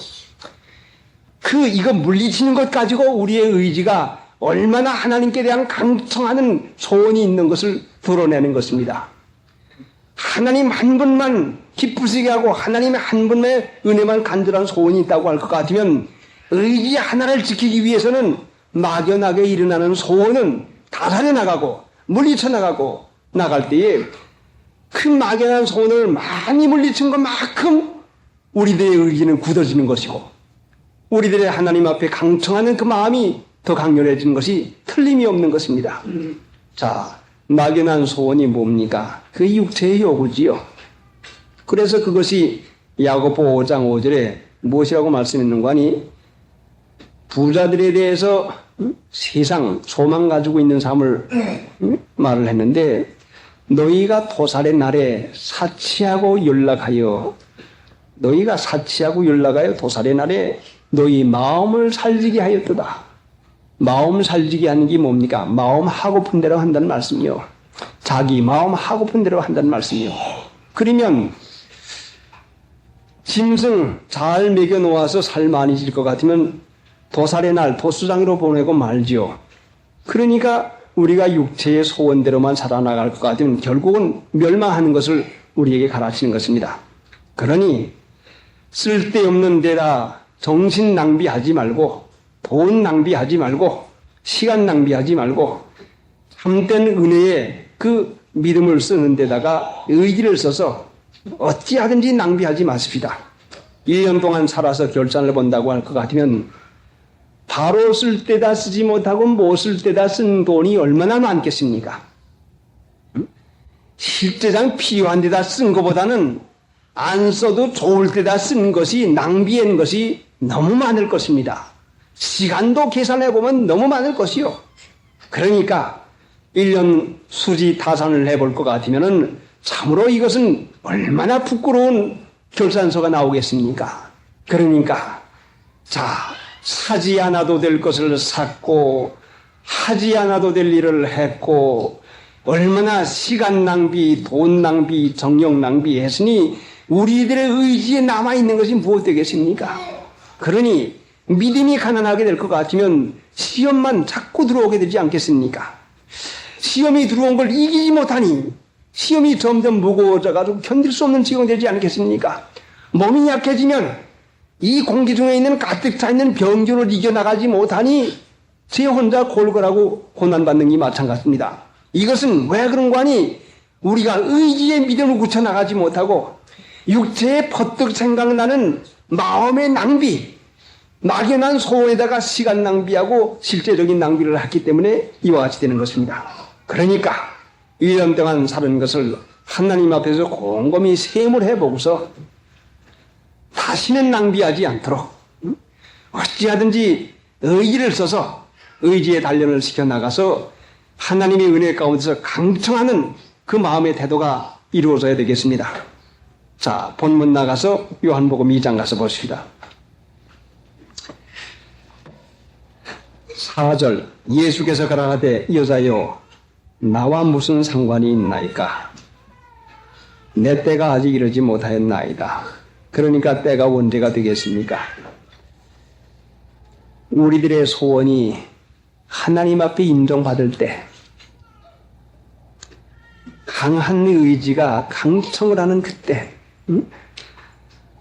이거 물리치는 것 가지고 우리의 의지가 얼마나 하나님께 대한 강청하는 소원이 있는 것을 드러내는 것입니다. 하나님 한 분만 기쁘시게 하고 하나님의 한 분의 은혜만 간절한 소원이 있다고 할 것 같으면 의지 하나를 지키기 위해서는 막연하게 일어나는 소원은 다스려 나가고 물리쳐 나가고 나갈 때에 그 막연한 소원을 많이 물리친 것만큼 우리들의 의지는 굳어지는 것이고 우리들의 하나님 앞에 강청하는 그 마음이 더 강렬해지는 것이 틀림이 없는 것입니다. 자, 막연한 소원이 뭡니까? 그 육체의 요구지요. 그래서 그것이 야고보 5장 5절에 무엇이라고 말씀했는가 하니 부자들에 대해서 세상 소망 가지고 있는 삶을 말을 했는데 너희가 도살의 날에 사치하고 연락하여 도살의 날에 너희 마음을 살지게 하였도다. 마음 살지게 하는 게 뭡니까? 마음 하고픈 대로 한다는 말씀이요. 자기 마음 하고픈 대로 한다는 말씀이요. 그러면 짐승 잘 먹여 놓아서 살 많이 질 것 같으면 도살의 날 도수장으로 보내고 말지요. 그러니까 우리가 육체의 소원대로만 살아나갈 것 같으면 결국은 멸망하는 것을 우리에게 가르치는 것입니다. 그러니 쓸데없는 데다 정신 낭비하지 말고 돈 낭비하지 말고 시간 낭비하지 말고 참된 은혜에 그 믿음을 쓰는 데다가 의지를 써서 어찌하든지 낭비하지 마십시다. 1년 동안 살아서 결산을 본다고 할 것 같으면 바로 쓸 때다 쓰지 못하고 못 쓸 때다 쓴 돈이 얼마나 많겠습니까? 실제상 필요한 데다 쓴 것보다는 안 써도 좋을 때다 쓴 것이 낭비한 것이 너무 많을 것입니다. 시간도 계산해보면 너무 많을 것이요. 그러니까 1년 수지 타산을 해볼 것 같으면 참으로 이것은 얼마나 부끄러운 결산서가 나오겠습니까? 그러니까 자, 사지 않아도 될 것을 샀고 하지 않아도 될 일을 했고 얼마나 시간 낭비, 돈 낭비, 정력 낭비 했으니 우리들의 의지에 남아있는 것이 무엇 되겠습니까? 그러니 믿음이 가난하게 될 것 같으면 시험만 자꾸 들어오게 되지 않겠습니까? 시험이 들어온 걸 이기지 못하니 시험이 점점 무거워져가지고 견딜 수 없는 지경이 되지 않겠습니까? 몸이 약해지면 이 공기 중에 있는 가득 차 있는 병균을 이겨나가지 못하니 제 혼자 골골하고 고난받는 게 마찬가지입니다. 이것은 왜 그런 거 아니? 우리가 의지의 믿음을 굳혀나가지 못하고 육체의 퍼뜩 생각나는 마음의 낭비, 막연한 소원에다가 시간 낭비하고 실제적인 낭비를 했기 때문에 이와 같이 되는 것입니다. 그러니까 1년 동안 사는 것을 하나님 앞에서 곰곰이 세물해 보고서 다시는 낭비하지 않도록 어찌하든지 의지를 써서 의지의 단련을 시켜나가서 하나님의 은혜 가운데서 강청하는 그 마음의 태도가 이루어져야 되겠습니다. 자, 본문 나가서 요한복음 2장 가서 보십시다. 4절 예수께서 가라사대 여자여 나와 무슨 상관이 있나이까? 내 때가 아직 이르지 못하였나이다. 그러니까 때가 언제가 되겠습니까? 우리들의 소원이 하나님 앞에 인정받을 때 강한 의지가 강청을 하는 그때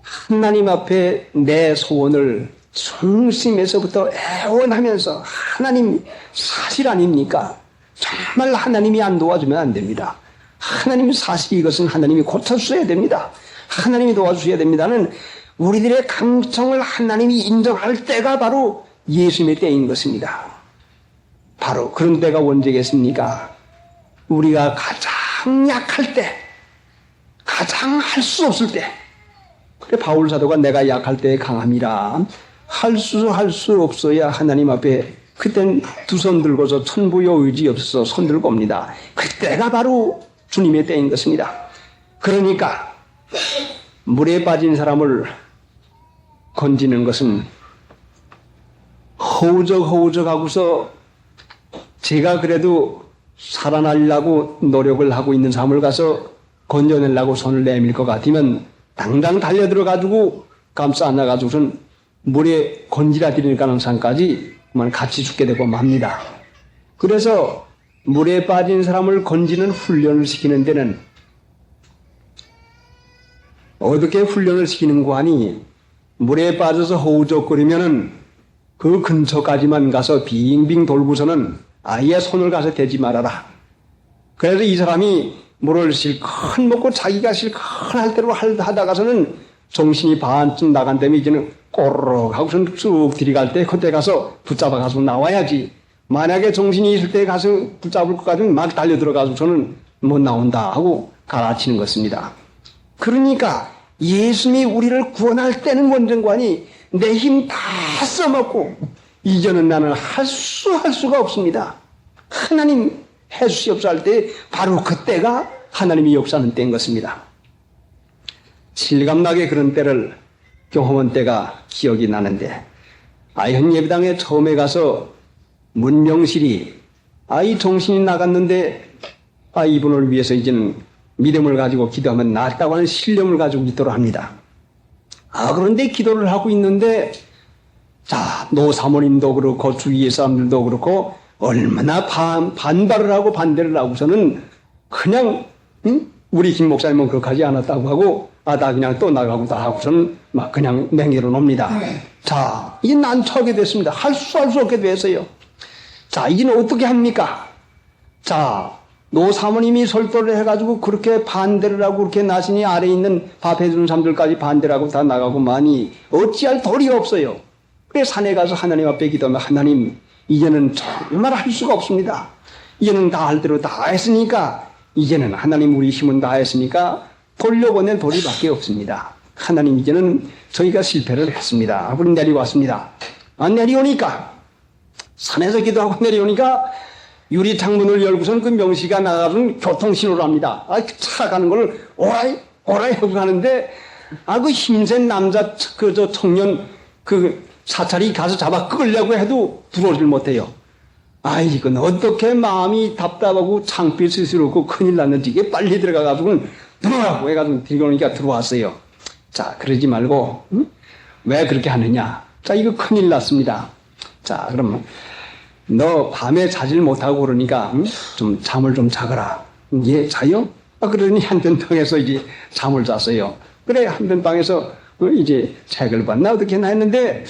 하나님 앞에 내 소원을 중심에서부터 애원하면서 하나님 사실 아닙니까? 정말 하나님이 안 도와주면 안 됩니다. 하나님 사실 이것은 하나님이 고쳐주셔야 됩니다. 하나님이 도와주셔야 됩니다는 우리들의 강청을 하나님이 인정할 때가 바로 예수님의 때인 것입니다. 바로 그런 때가 언제겠습니까? 우리가 가장 약할 때, 가장 할 수 없을 때. 그래 바울 사도가 내가 약할 때에 강함이라. 할 수 없어야 하나님 앞에 그땐 두 손 들고서 천부여 의지 없어서 손 들고 옵니다. 그때가 바로 주님의 때인 것입니다. 그러니까 물에 빠진 사람을 건지는 것은 허우적허우적하고서 제가 그래도 살아나려고 노력을 하고 있는 사람을 가서 건져내려고 손을 내밀 것 같으면 당장 달려들어가지고 감싸 안아가지고선 물에 건지라 드릴 가능성까지 그만 같이 죽게 되고 맙니다. 그래서 물에 빠진 사람을 건지는 훈련을 시키는 데는 어떻게 훈련을 시키는 거 아니? 물에 빠져서 허우적거리면은 그 근처까지만 가서 빙빙 돌고서는 아예 손을 가서 대지 말아라. 그래서 이 사람이 물을 실컷 먹고 자기가 실컷 할 대로 하다가서는 정신이 반쯤 나간 다음에 이제는 꼬르륵 하고선 쭉 들이갈 때 그때 가서 붙잡아 가서 나와야지. 만약에 정신이 있을 때 가서 붙잡을 것 같으면 막 달려 들어가서는 못 나온다 하고 가르치는 것입니다. 그러니까 예수님이 우리를 구원할 때는 원정관이 내 힘 다 써먹고 이제는 나는 할 수가 없습니다. 하나님 해주시옵소서 할 때 바로 그때가 하나님이 역사하는 때인 것입니다. 실감나게 그런 때를 경험한 때가 기억이 나는데 현 예배당에 처음에 가서 문명실이 이 정신이 나갔는데 이분을 위해서 이제는 믿음을 가지고 기도하면 낫다고 하는 신념을 가지고 기도를 합니다. 그런데 기도를 하고 있는데 노 사모님도 그렇고 주위의 사람들도 그렇고 얼마나 반발을 하고 반대를 하고서는 그냥 우리 김 목사님은 그렇게 하지 않았다고 하고 다 그냥 또 나가고 다 하고서는 막 그냥 맹렬을 놉니다. 이제 난처하게 됐습니다. 할 수 없게 됐어요. 이제는 어떻게 합니까? 노 사모님이 설도를 해가지고 그렇게 반대를 하고 그렇게 나시니 아래에 있는 밥 해주는 사람들까지 반대를 하고 다 나가고 많이 어찌할 도리가 없어요. 그래 산에 가서 하나님 앞에 기도하면 하나님 이제는 정말 할 수가 없습니다. 이제는 다 할 대로 다 했으니까 이제는 하나님 우리 힘은 다 했으니까 돌려보낼 도리밖에 없습니다. 하나님 이제는 저희가 실패를 했습니다. 우리 내리고 왔습니다. 내려오니까 산에서 기도하고 내려오니까 유리 창문을 열고선 그 명시가 나가서 교통신호를 합니다. 차 가는 걸 오라이 하고 가는데 그 힘센 남자 저 청년 그 사찰이 가서 잡아 끌려고 해도 들어오질 못해요. 이건 어떻게 마음이 답답하고 창피해 스스럽고 큰일 났는지 이게 빨리 들어가가지고 들어가고 해가지고 들어오니까 들어왔어요. 그러지 말고 왜 그렇게 하느냐? 이거 큰일 났습니다. 그러면 너 밤에 자질 못하고 그러니까 좀 잠을 좀 자거라. 예, 자요? 그러니 한편 방에서 이제 잠을 잤어요. 그래 한편 방에서 이제 책을 봤나 어떻게 했나 했는데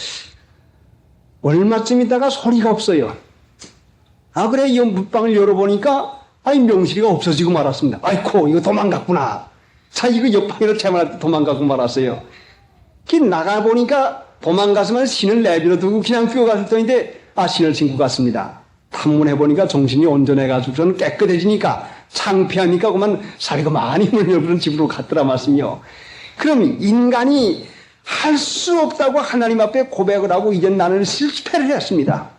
얼마쯤 있다가 소리가 없어요. 그래 이 문방을 열어보니까 명실이가 없어지고 말았습니다. 아이고 이거 도망갔구나. 자 이거 옆방에서 채만할 도망가고 말았어요. 나가보니까 도망갔으면 신을 내버려 두고 그냥 뛰어갔을 터인데 신을 신고 갔습니다. 탐문해보니까 정신이 온전해가지고 저는 깨끗해지니까 창피하니까 그만 사리가 많이 물려버린 집으로 갔더라 말씀이요. 그럼 인간이 할 수 없다고 하나님 앞에 고백을 하고 이젠 나는 실패를 했습니다.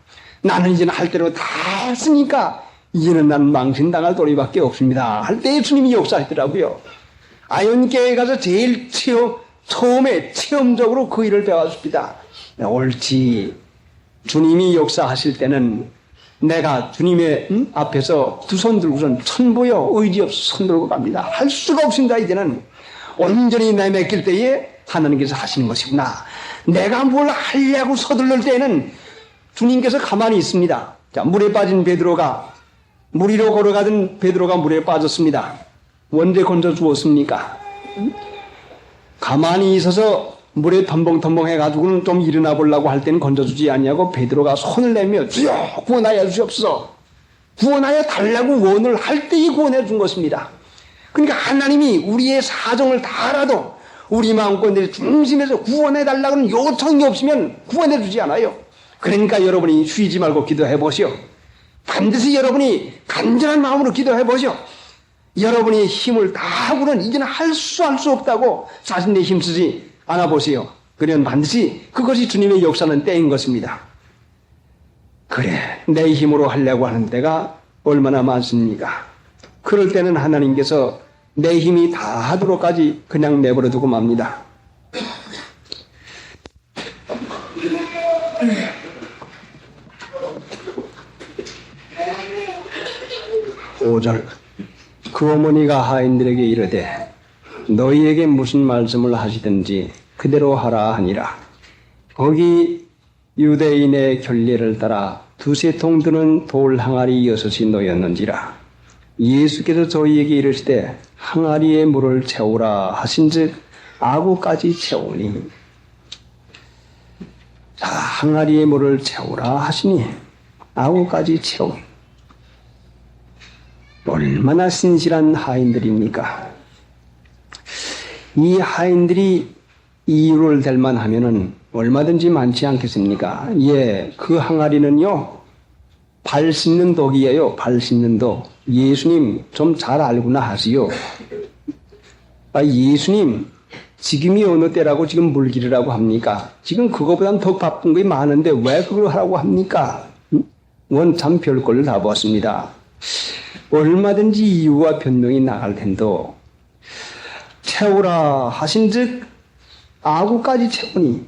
나는 이제는 할 대로 다 했으니까 이제는 나는 망신당할 도리밖에 없습니다. 할 때 주님이 역사했더라고요. 아연교회에 가서 제일 처음에 체험적으로 그 일을 배웠습니다. 옳지. 주님이 역사하실 때는 내가 주님의 앞에서 두 손 들고선 천보여 의지 없어 손 들고 갑니다. 할 수가 없습니다. 이제는 온전히 내 맡길 때에 하나님께서 하시는 것이구나. 내가 뭘 하려고 서둘를 때에는 주님께서 가만히 있습니다. 자, 물에 빠진 베드로가 물 위로 걸어가던 베드로가 물에 빠졌습니다. 언제 건져 주었습니까? 가만히 있어서 물에 덤벙덤벙 해가지고는 좀 일어나 보려고 할 때는 건져주지 아니하고 베드로가 손을 내며 주여 구원하여 주옵소서 구원하여 달라고 원을 할 때에 구원해 준 것입니다. 그러니까 하나님이 우리의 사정을 다 알아도 우리 마음껏 중심에서 구원해 달라고는 요청이 없으면 구원해 주지 않아요. 그러니까 여러분이 쉬지 말고 기도해 보시오. 반드시 여러분이 간절한 마음으로 기도해 보시오. 여러분이 힘을 다 하고는 이제는 할 수 없다고 자신의 힘쓰지 않아 보세요. 그러면 반드시 그것이 주님의 역사는 때인 것입니다. 그래, 내 힘으로 하려고 하는 때가 얼마나 많습니까? 그럴 때는 하나님께서 내 힘이 다 하도록까지 그냥 내버려 두고 맙니다. 5절 그 어머니가 하인들에게 이르되 너희에게 무슨 말씀을 하시든지 그대로 하라 하니라. 거기 유대인의 결례를 따라 두세 통 드는 돌 항아리 6이 놓였는지라. 예수께서 저희에게 이르시되 항아리에 물을 채우라 하신즉 아구까지 채우니. 자, 항아리에 물을 채우라 하시니 아구까지 채우니. 얼마나 신실한 하인들입니까? 이 하인들이 이유를 댈 만하면은 얼마든지 많지 않겠습니까? 예, 그 항아리는요, 발 씻는 독이에요. 발 씻는 독. 예수님 좀 잘 알구나 하시오. 예수님 지금이 어느 때라고 지금 물 기르라고 합니까? 지금 그거보단 더 바쁜 게 많은데 왜 그걸 하라고 합니까? 원 참 별꼴을 다 보았습니다. 얼마든지 이유와 변명이 나갈 텐도 채우라 하신즉 아구까지 채우니.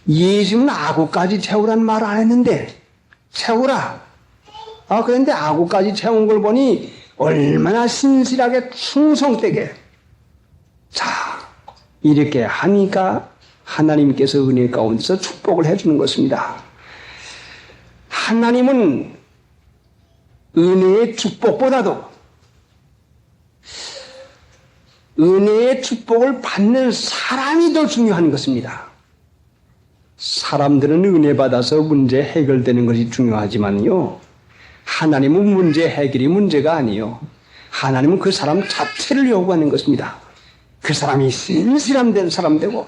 예수님은 아구까지 채우란 말 안 했는데 채우라. 그런데 아구까지 채운 걸 보니 얼마나 신실하게 충성되게. 자, 이렇게 하니까 하나님께서 은혜 가운데서 축복을 해주는 것입니다. 하나님은 은혜의 축복보다도 은혜의 축복을 받는 사람이 더 중요한 것입니다. 사람들은 은혜 받아서 문제 해결되는 것이 중요하지만요, 하나님은 문제 해결이 문제가 아니에요. 하나님은 그 사람 자체를 요구하는 것입니다. 그 사람이 신실한 사람 되고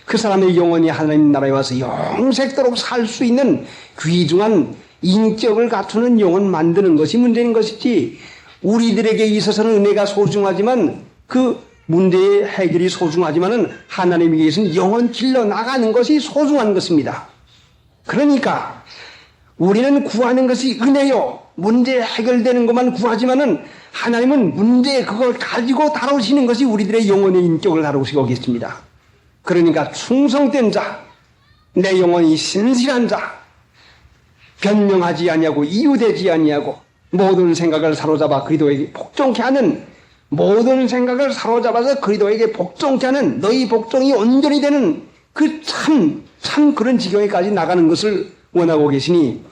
그 사람의 영혼이 하나님 나라에 와서 영생토록 살 수 있는 귀중한 인격을 갖추는 영혼 만드는 것이 문제인 것이지, 우리들에게 있어서는 은혜가 소중하지만 그 문제의 해결이 소중하지만은 하나님에게 있어서는 영혼 길러 나가는 것이 소중한 것입니다. 그러니까 우리는 구하는 것이 은혜요, 문제 해결되는 것만 구하지만은 하나님은 문제 그걸 가지고 다루시는 것이 우리들의 영혼의 인격을 다루시고 계십니다. 그러니까 충성된 자, 내 영혼이 신실한 자, 변명하지 아니하고 이유되지 아니하고 모든 생각을 사로잡아 그리스도에게 복종케 하는, 모든 생각을 사로잡아서 그리스도에게 복종케 하는 너희 복종이 온전히 되는 그 참 그런 지경에까지 나가는 것을 원하고 계시니,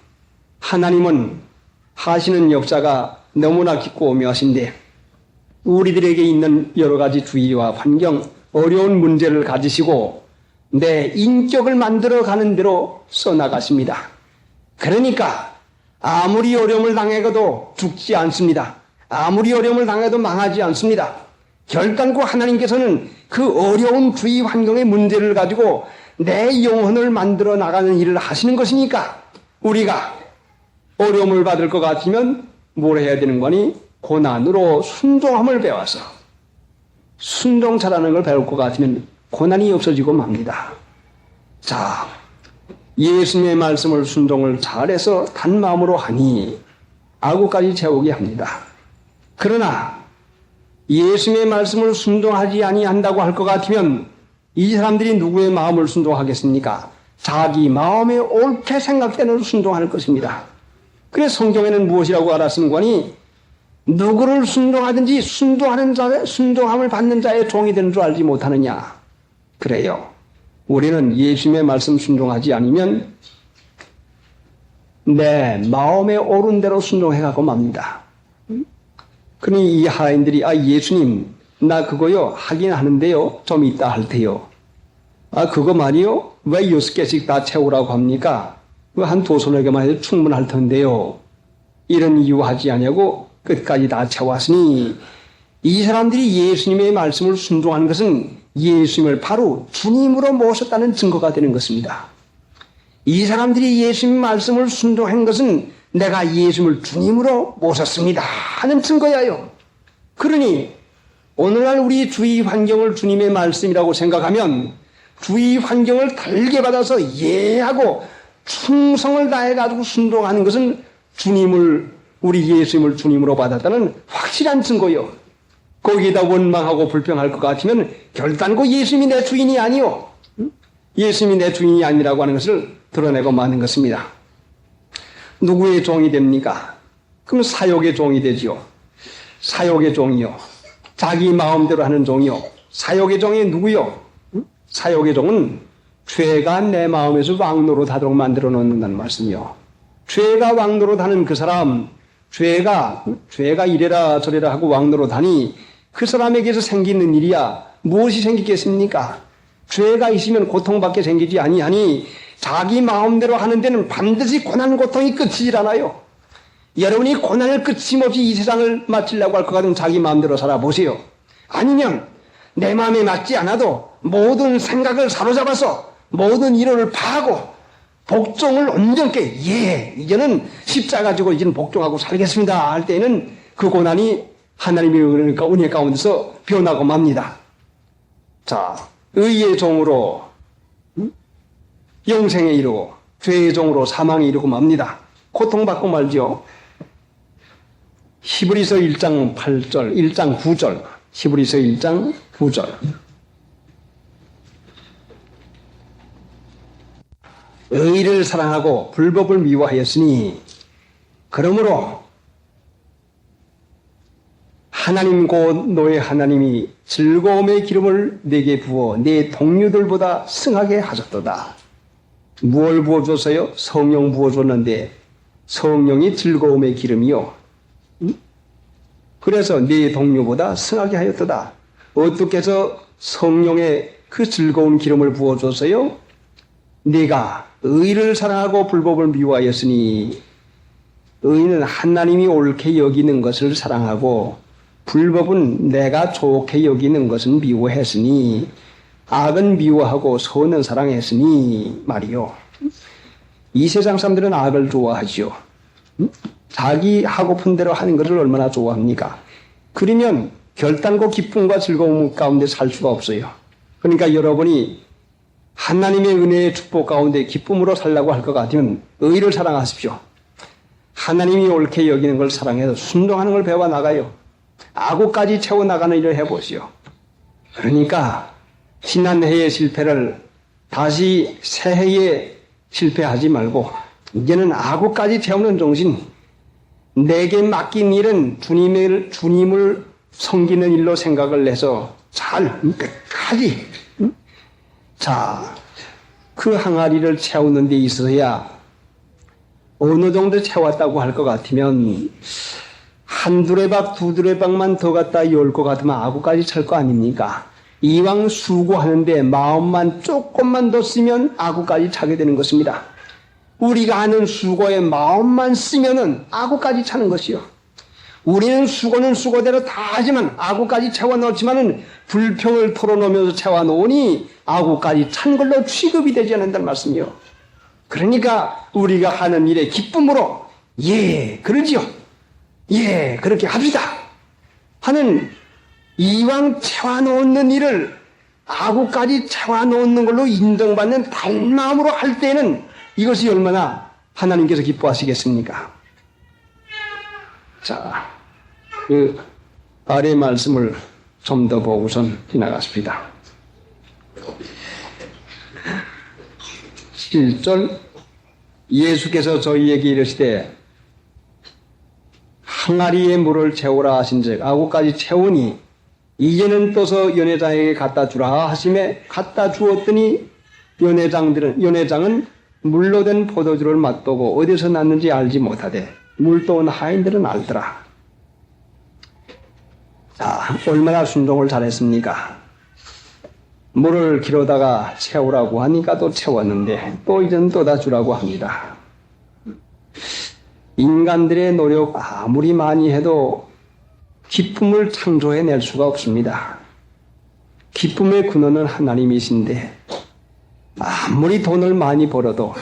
하나님은 하시는 역사가 너무나 깊고 오묘하신데 우리들에게 있는 여러 가지 주의와 환경, 어려운 문제를 가지시고 내 인격을 만들어 가는 대로 써나갔습니다. 그러니까 아무리 어려움을 당해도 죽지 않습니다. 아무리 어려움을 당해도 망하지 않습니다. 결단코 하나님께서는 그 어려운 주위 환경의 문제를 가지고 내 영혼을 만들어 나가는 일을 하시는 것이니까 우리가 어려움을 받을 것 같으면 뭘 해야 되는 거니? 고난으로 순종함을 배워서 순종 잘하는 걸 배울 것 같으면 고난이 없어지고 맙니다. 자, 예수님의 말씀을 순종을 잘해서 단마음으로 하니 악우까지 채우게 합니다. 그러나 예수님의 말씀을 순종하지 아니한다고 할 것 같으면 이 사람들이 누구의 마음을 순종하겠습니까? 자기 마음에 옳게 생각되는 순종할 것입니다. 그래서 성경에는 무엇이라고 알았는 거니? 누구를 순종하든지 순종하는 자의 순종함을 받는 자의 종이 되는 줄 알지 못하느냐? 그래요. 우리는 예수님의 말씀 순종하지 않으면 내 마음에 옳은 대로 순종해가고 맙니다. 그러니 이 하인들이 예수님 나 그거요 하긴 하는데요 좀 이따 할 테요. 그거 말이요 왜 6개씩 다 채우라고 합니까? 왜 한 두 손에게만 해도 충분할 텐데요. 이런 이유 하지 않냐고 끝까지 다 채웠으니 이 사람들이 예수님의 말씀을 순종하는 것은 예수님을 바로 주님으로 모셨다는 증거가 되는 것입니다. 이 사람들이 예수님 말씀을 순종한 것은 내가 예수님을 주님으로 모셨습니다 하는 증거야요. 그러니 오늘날 우리 주위 환경을 주님의 말씀이라고 생각하면 주위 환경을 달게 받아서 이해하고 충성을 다해가지고 순종하는 것은 우리 예수님을 주님으로 받았다는 확실한 증거요. 거기에다 원망하고 불평할 것 같으면 결단코 예수님이 내 주인이 아니요. 예수님이 내 주인이 아니라고 하는 것을 드러내고 마는 것입니다. 누구의 종이 됩니까? 그럼 사욕의 종이 되지요. 사욕의 종이요. 자기 마음대로 하는 종이요. 사욕의 종이 누구요? 사욕의 종은 죄가 내 마음에서 왕노릇하도록 만들어 놓는다는 말씀이요. 죄가 왕노릇하는 그 사람, 죄가 이래라 저래라 하고 왕노릇하니 그 사람에게서 생기는 일이야 무엇이 생기겠습니까? 죄가 있으면 고통밖에 생기지 아니하니 자기 마음대로 하는 데는 반드시 고난 고통이 끝이질 않아요. 여러분이 고난을 끝임없이 이 세상을 마치려고 할 것 같으면 자기 마음대로 살아보세요. 아니면 내 마음에 맞지 않아도 모든 생각을 사로잡아서 모든 이론을 파하고 복종을 온전케 이제는 십자가 가지고 이제는 복종하고 살겠습니다 할 때에는 그 고난이 하나님의 은혜 가운데서 변하고 맙니다. 자, 의의 종으로 영생에 이르고 죄의 종으로 사망에 이르고 맙니다. 고통받고 말지요. 히브리서 1장 8절, 1장 9절, 히브리서 1장 9절. 의를 사랑하고 불법을 미워하였으니 그러므로 하나님 곧 너의 하나님이 즐거움의 기름을 내게 부어 내 동료들보다 승하게 하셨도다. 무엇을 부어줬어요? 성령 부어줬는데 성령이 즐거움의 기름이요. 그래서 네 동료보다 승하게 하였도다. 어떻게 해서 성령의 그 즐거운 기름을 부어줬어요? 네가 의를 사랑하고 불법을 미워하였으니 의는 하나님이 옳게 여기는 것을 사랑하고 불법은 내가 좋게 여기는 것은 미워했으니 악은 미워하고 선은 사랑했으니 말이요. 이 세상 사람들은 악을 좋아하지요. 자기 하고픈 대로 하는 것을 얼마나 좋아합니까? 그러면 결단코 기쁨과 즐거움 가운데 살 수가 없어요. 그러니까 여러분이 하나님의 은혜의 축복 가운데 기쁨으로 살라고 할 것 같으면 의를 사랑하십시오. 하나님이 옳게 여기는 걸 사랑해서 순종하는 걸 배워 나가요. 악우까지 채워나가는 일을 해보시오. 그러니까 지난 해의 실패를 다시 새해에 실패하지 말고 이제는 악우까지 채우는 정신, 내게 맡긴 일은 주님을 섬기는 일로 생각을 해서 잘 끝까지 그 항아리를 채우는 데 있어야 어느 정도 채웠다고 할 것 같으면 한 두레박 두 두레박만 더 갖다 열 것 같으면 아구까지 찰 거 아닙니까? 이왕 수고하는데 마음만 조금만 더 쓰면 악구까지 차게 되는 것입니다. 우리가 하는 수고에 마음만 쓰면은 악구까지 차는 것이요. 우리는 수고는 수고대로 다 하지만 악구까지 채워넣지만은 불평을 털어놓으면서 채워놓으니 악구까지 찬 걸로 취급이 되지 않는다는 말씀이요. 그러니까 우리가 하는 일에 기쁨으로 예 그러지요. 예 그렇게 합시다 하는 이왕 채워놓는 일을 악구까지 채워놓는 걸로 인정받는 달마음으로 할 때는 이것이 얼마나 하나님께서 기뻐하시겠습니까? 자, 그 아래 말씀을 좀 더 보고선 지나갔습니다. 7절 예수께서 저희에게 이르시되 항아리에 물을 채우라 하신즉 아구까지 채우니 이제는 떠서 연회장에게 갖다 주라 하심에 갖다 주었더니 연회장은 물로 된 포도주를 맛보고 어디서 났는지 알지 못하되 물도 온 하인들은 알더라. 자, 얼마나 순종을 잘했습니까? 물을 기르다가 채우라고 하니까 또 채웠는데 또 이제는 또다 주라고 합니다. 인간들의 노력 아무리 많이 해도 기쁨을 창조해낼 수가 없습니다. 기쁨의 근원은 하나님이신데 아무리 돈을 많이 벌어도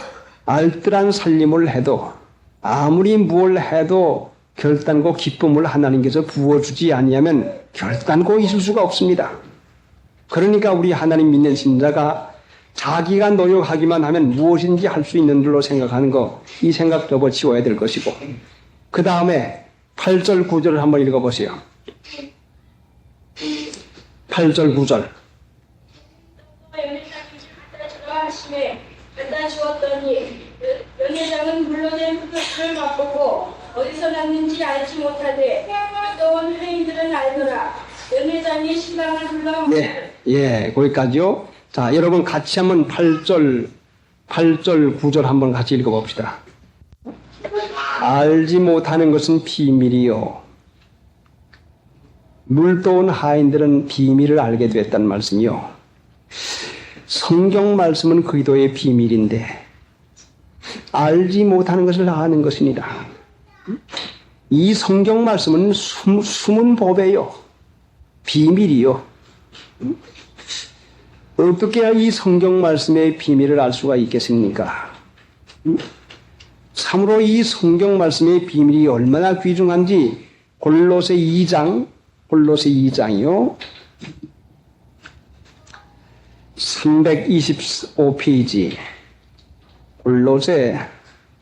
알뜰한 살림을 해도 아무리 무엇을 해도 결단코 기쁨을 하나님께서 부어주지 아니하면 결단코 있을 수가 없습니다. 그러니까 우리 하나님 믿는 신자가 자기가 노력하기만 하면 무엇인지 할 수 있는 줄로 생각하는 거, 이 생각 접어치워야 될 것이고, 그 다음에 8절 9절을 한번 읽어보세요. 8절 9절. 갖다 주었더니 연회장은 물로 된 포도주를 맛보고 어디서 났는지 알지 못하되 또 온 회인들은 알더라. 연회장이 신랑을 불러 거기까지요. 자, 여러분 같이 한번 8절 9절 한번 같이 읽어봅시다. 알지 못하는 것은 비밀이요. 물도 온 하인들은 비밀을 알게 됐다는 말씀이요. 성경 말씀은 그리스도의 비밀인데 알지 못하는 것을 아는 것이니라. 이 성경 말씀은 숨은 법이에요. 비밀이요. 어떻게 이 성경 말씀의 비밀을 알 수가 있겠습니까? 참으로 이 성경 말씀의 비밀이 얼마나 귀중한지 골로새 2장이요. 325페이지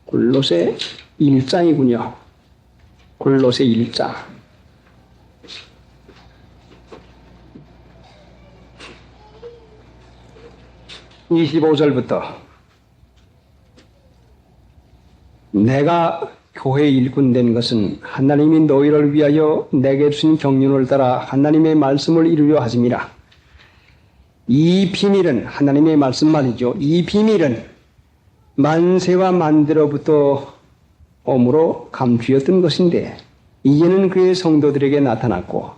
골로새 1장이군요. 골로새 1장. 25절부터 내가 교회 일꾼 된 것은 하나님이 너희를 위하여 내게 주신 경륜을 따라 하나님의 말씀을 이루려 하심이라. 이 비밀은 하나님의 말씀 말이죠. 이 비밀은 만세와 만대로부터 om으로 감추었던 것인데 이제는 그의 성도들에게 나타났고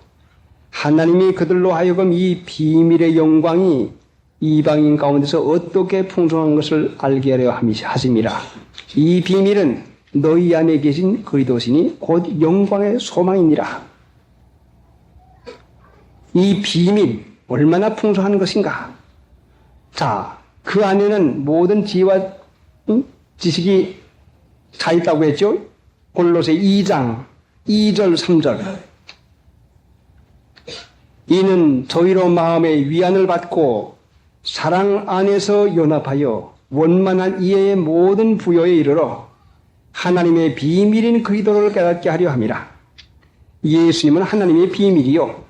하나님이 그들로 하여금 이 비밀의 영광이 이방인 가운데서 어떻게 풍성한 것을 알게 하려 하심이라. 이 비밀은 너희 안에 계신 그리스도시니 곧 영광의 소망이니라. 이 비밀 얼마나 풍성한 것인가. 자, 그 안에는 모든 지혜와 지식이 다 있다고 했죠. 골로새 2장 2절 3절. 이는 저희로 마음의 위안을 받고 사랑 안에서 연합하여 원만한 이해의 모든 부여에 이르러 하나님의 비밀인 그리스도를 깨닫게 하려 함이라. 예수님은 하나님의 비밀이요.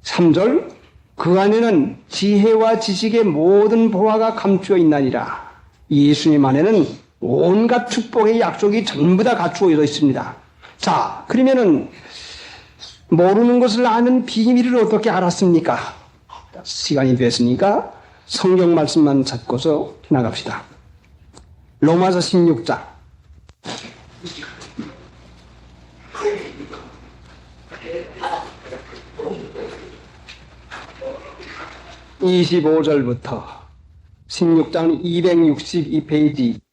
3절. 그 안에는 지혜와 지식의 모든 보화가 감추어 있나니라. 예수님 안에는 온갖 축복의 약속이 전부 다 갖추어져 있습니다. 자, 그러면은 모르는 것을 아는 비밀을 어떻게 알았습니까? 시간이 됐으니까 성경 말씀만 찾고서 나갑시다. 로마서 16장. 25절부터 16장 262페이지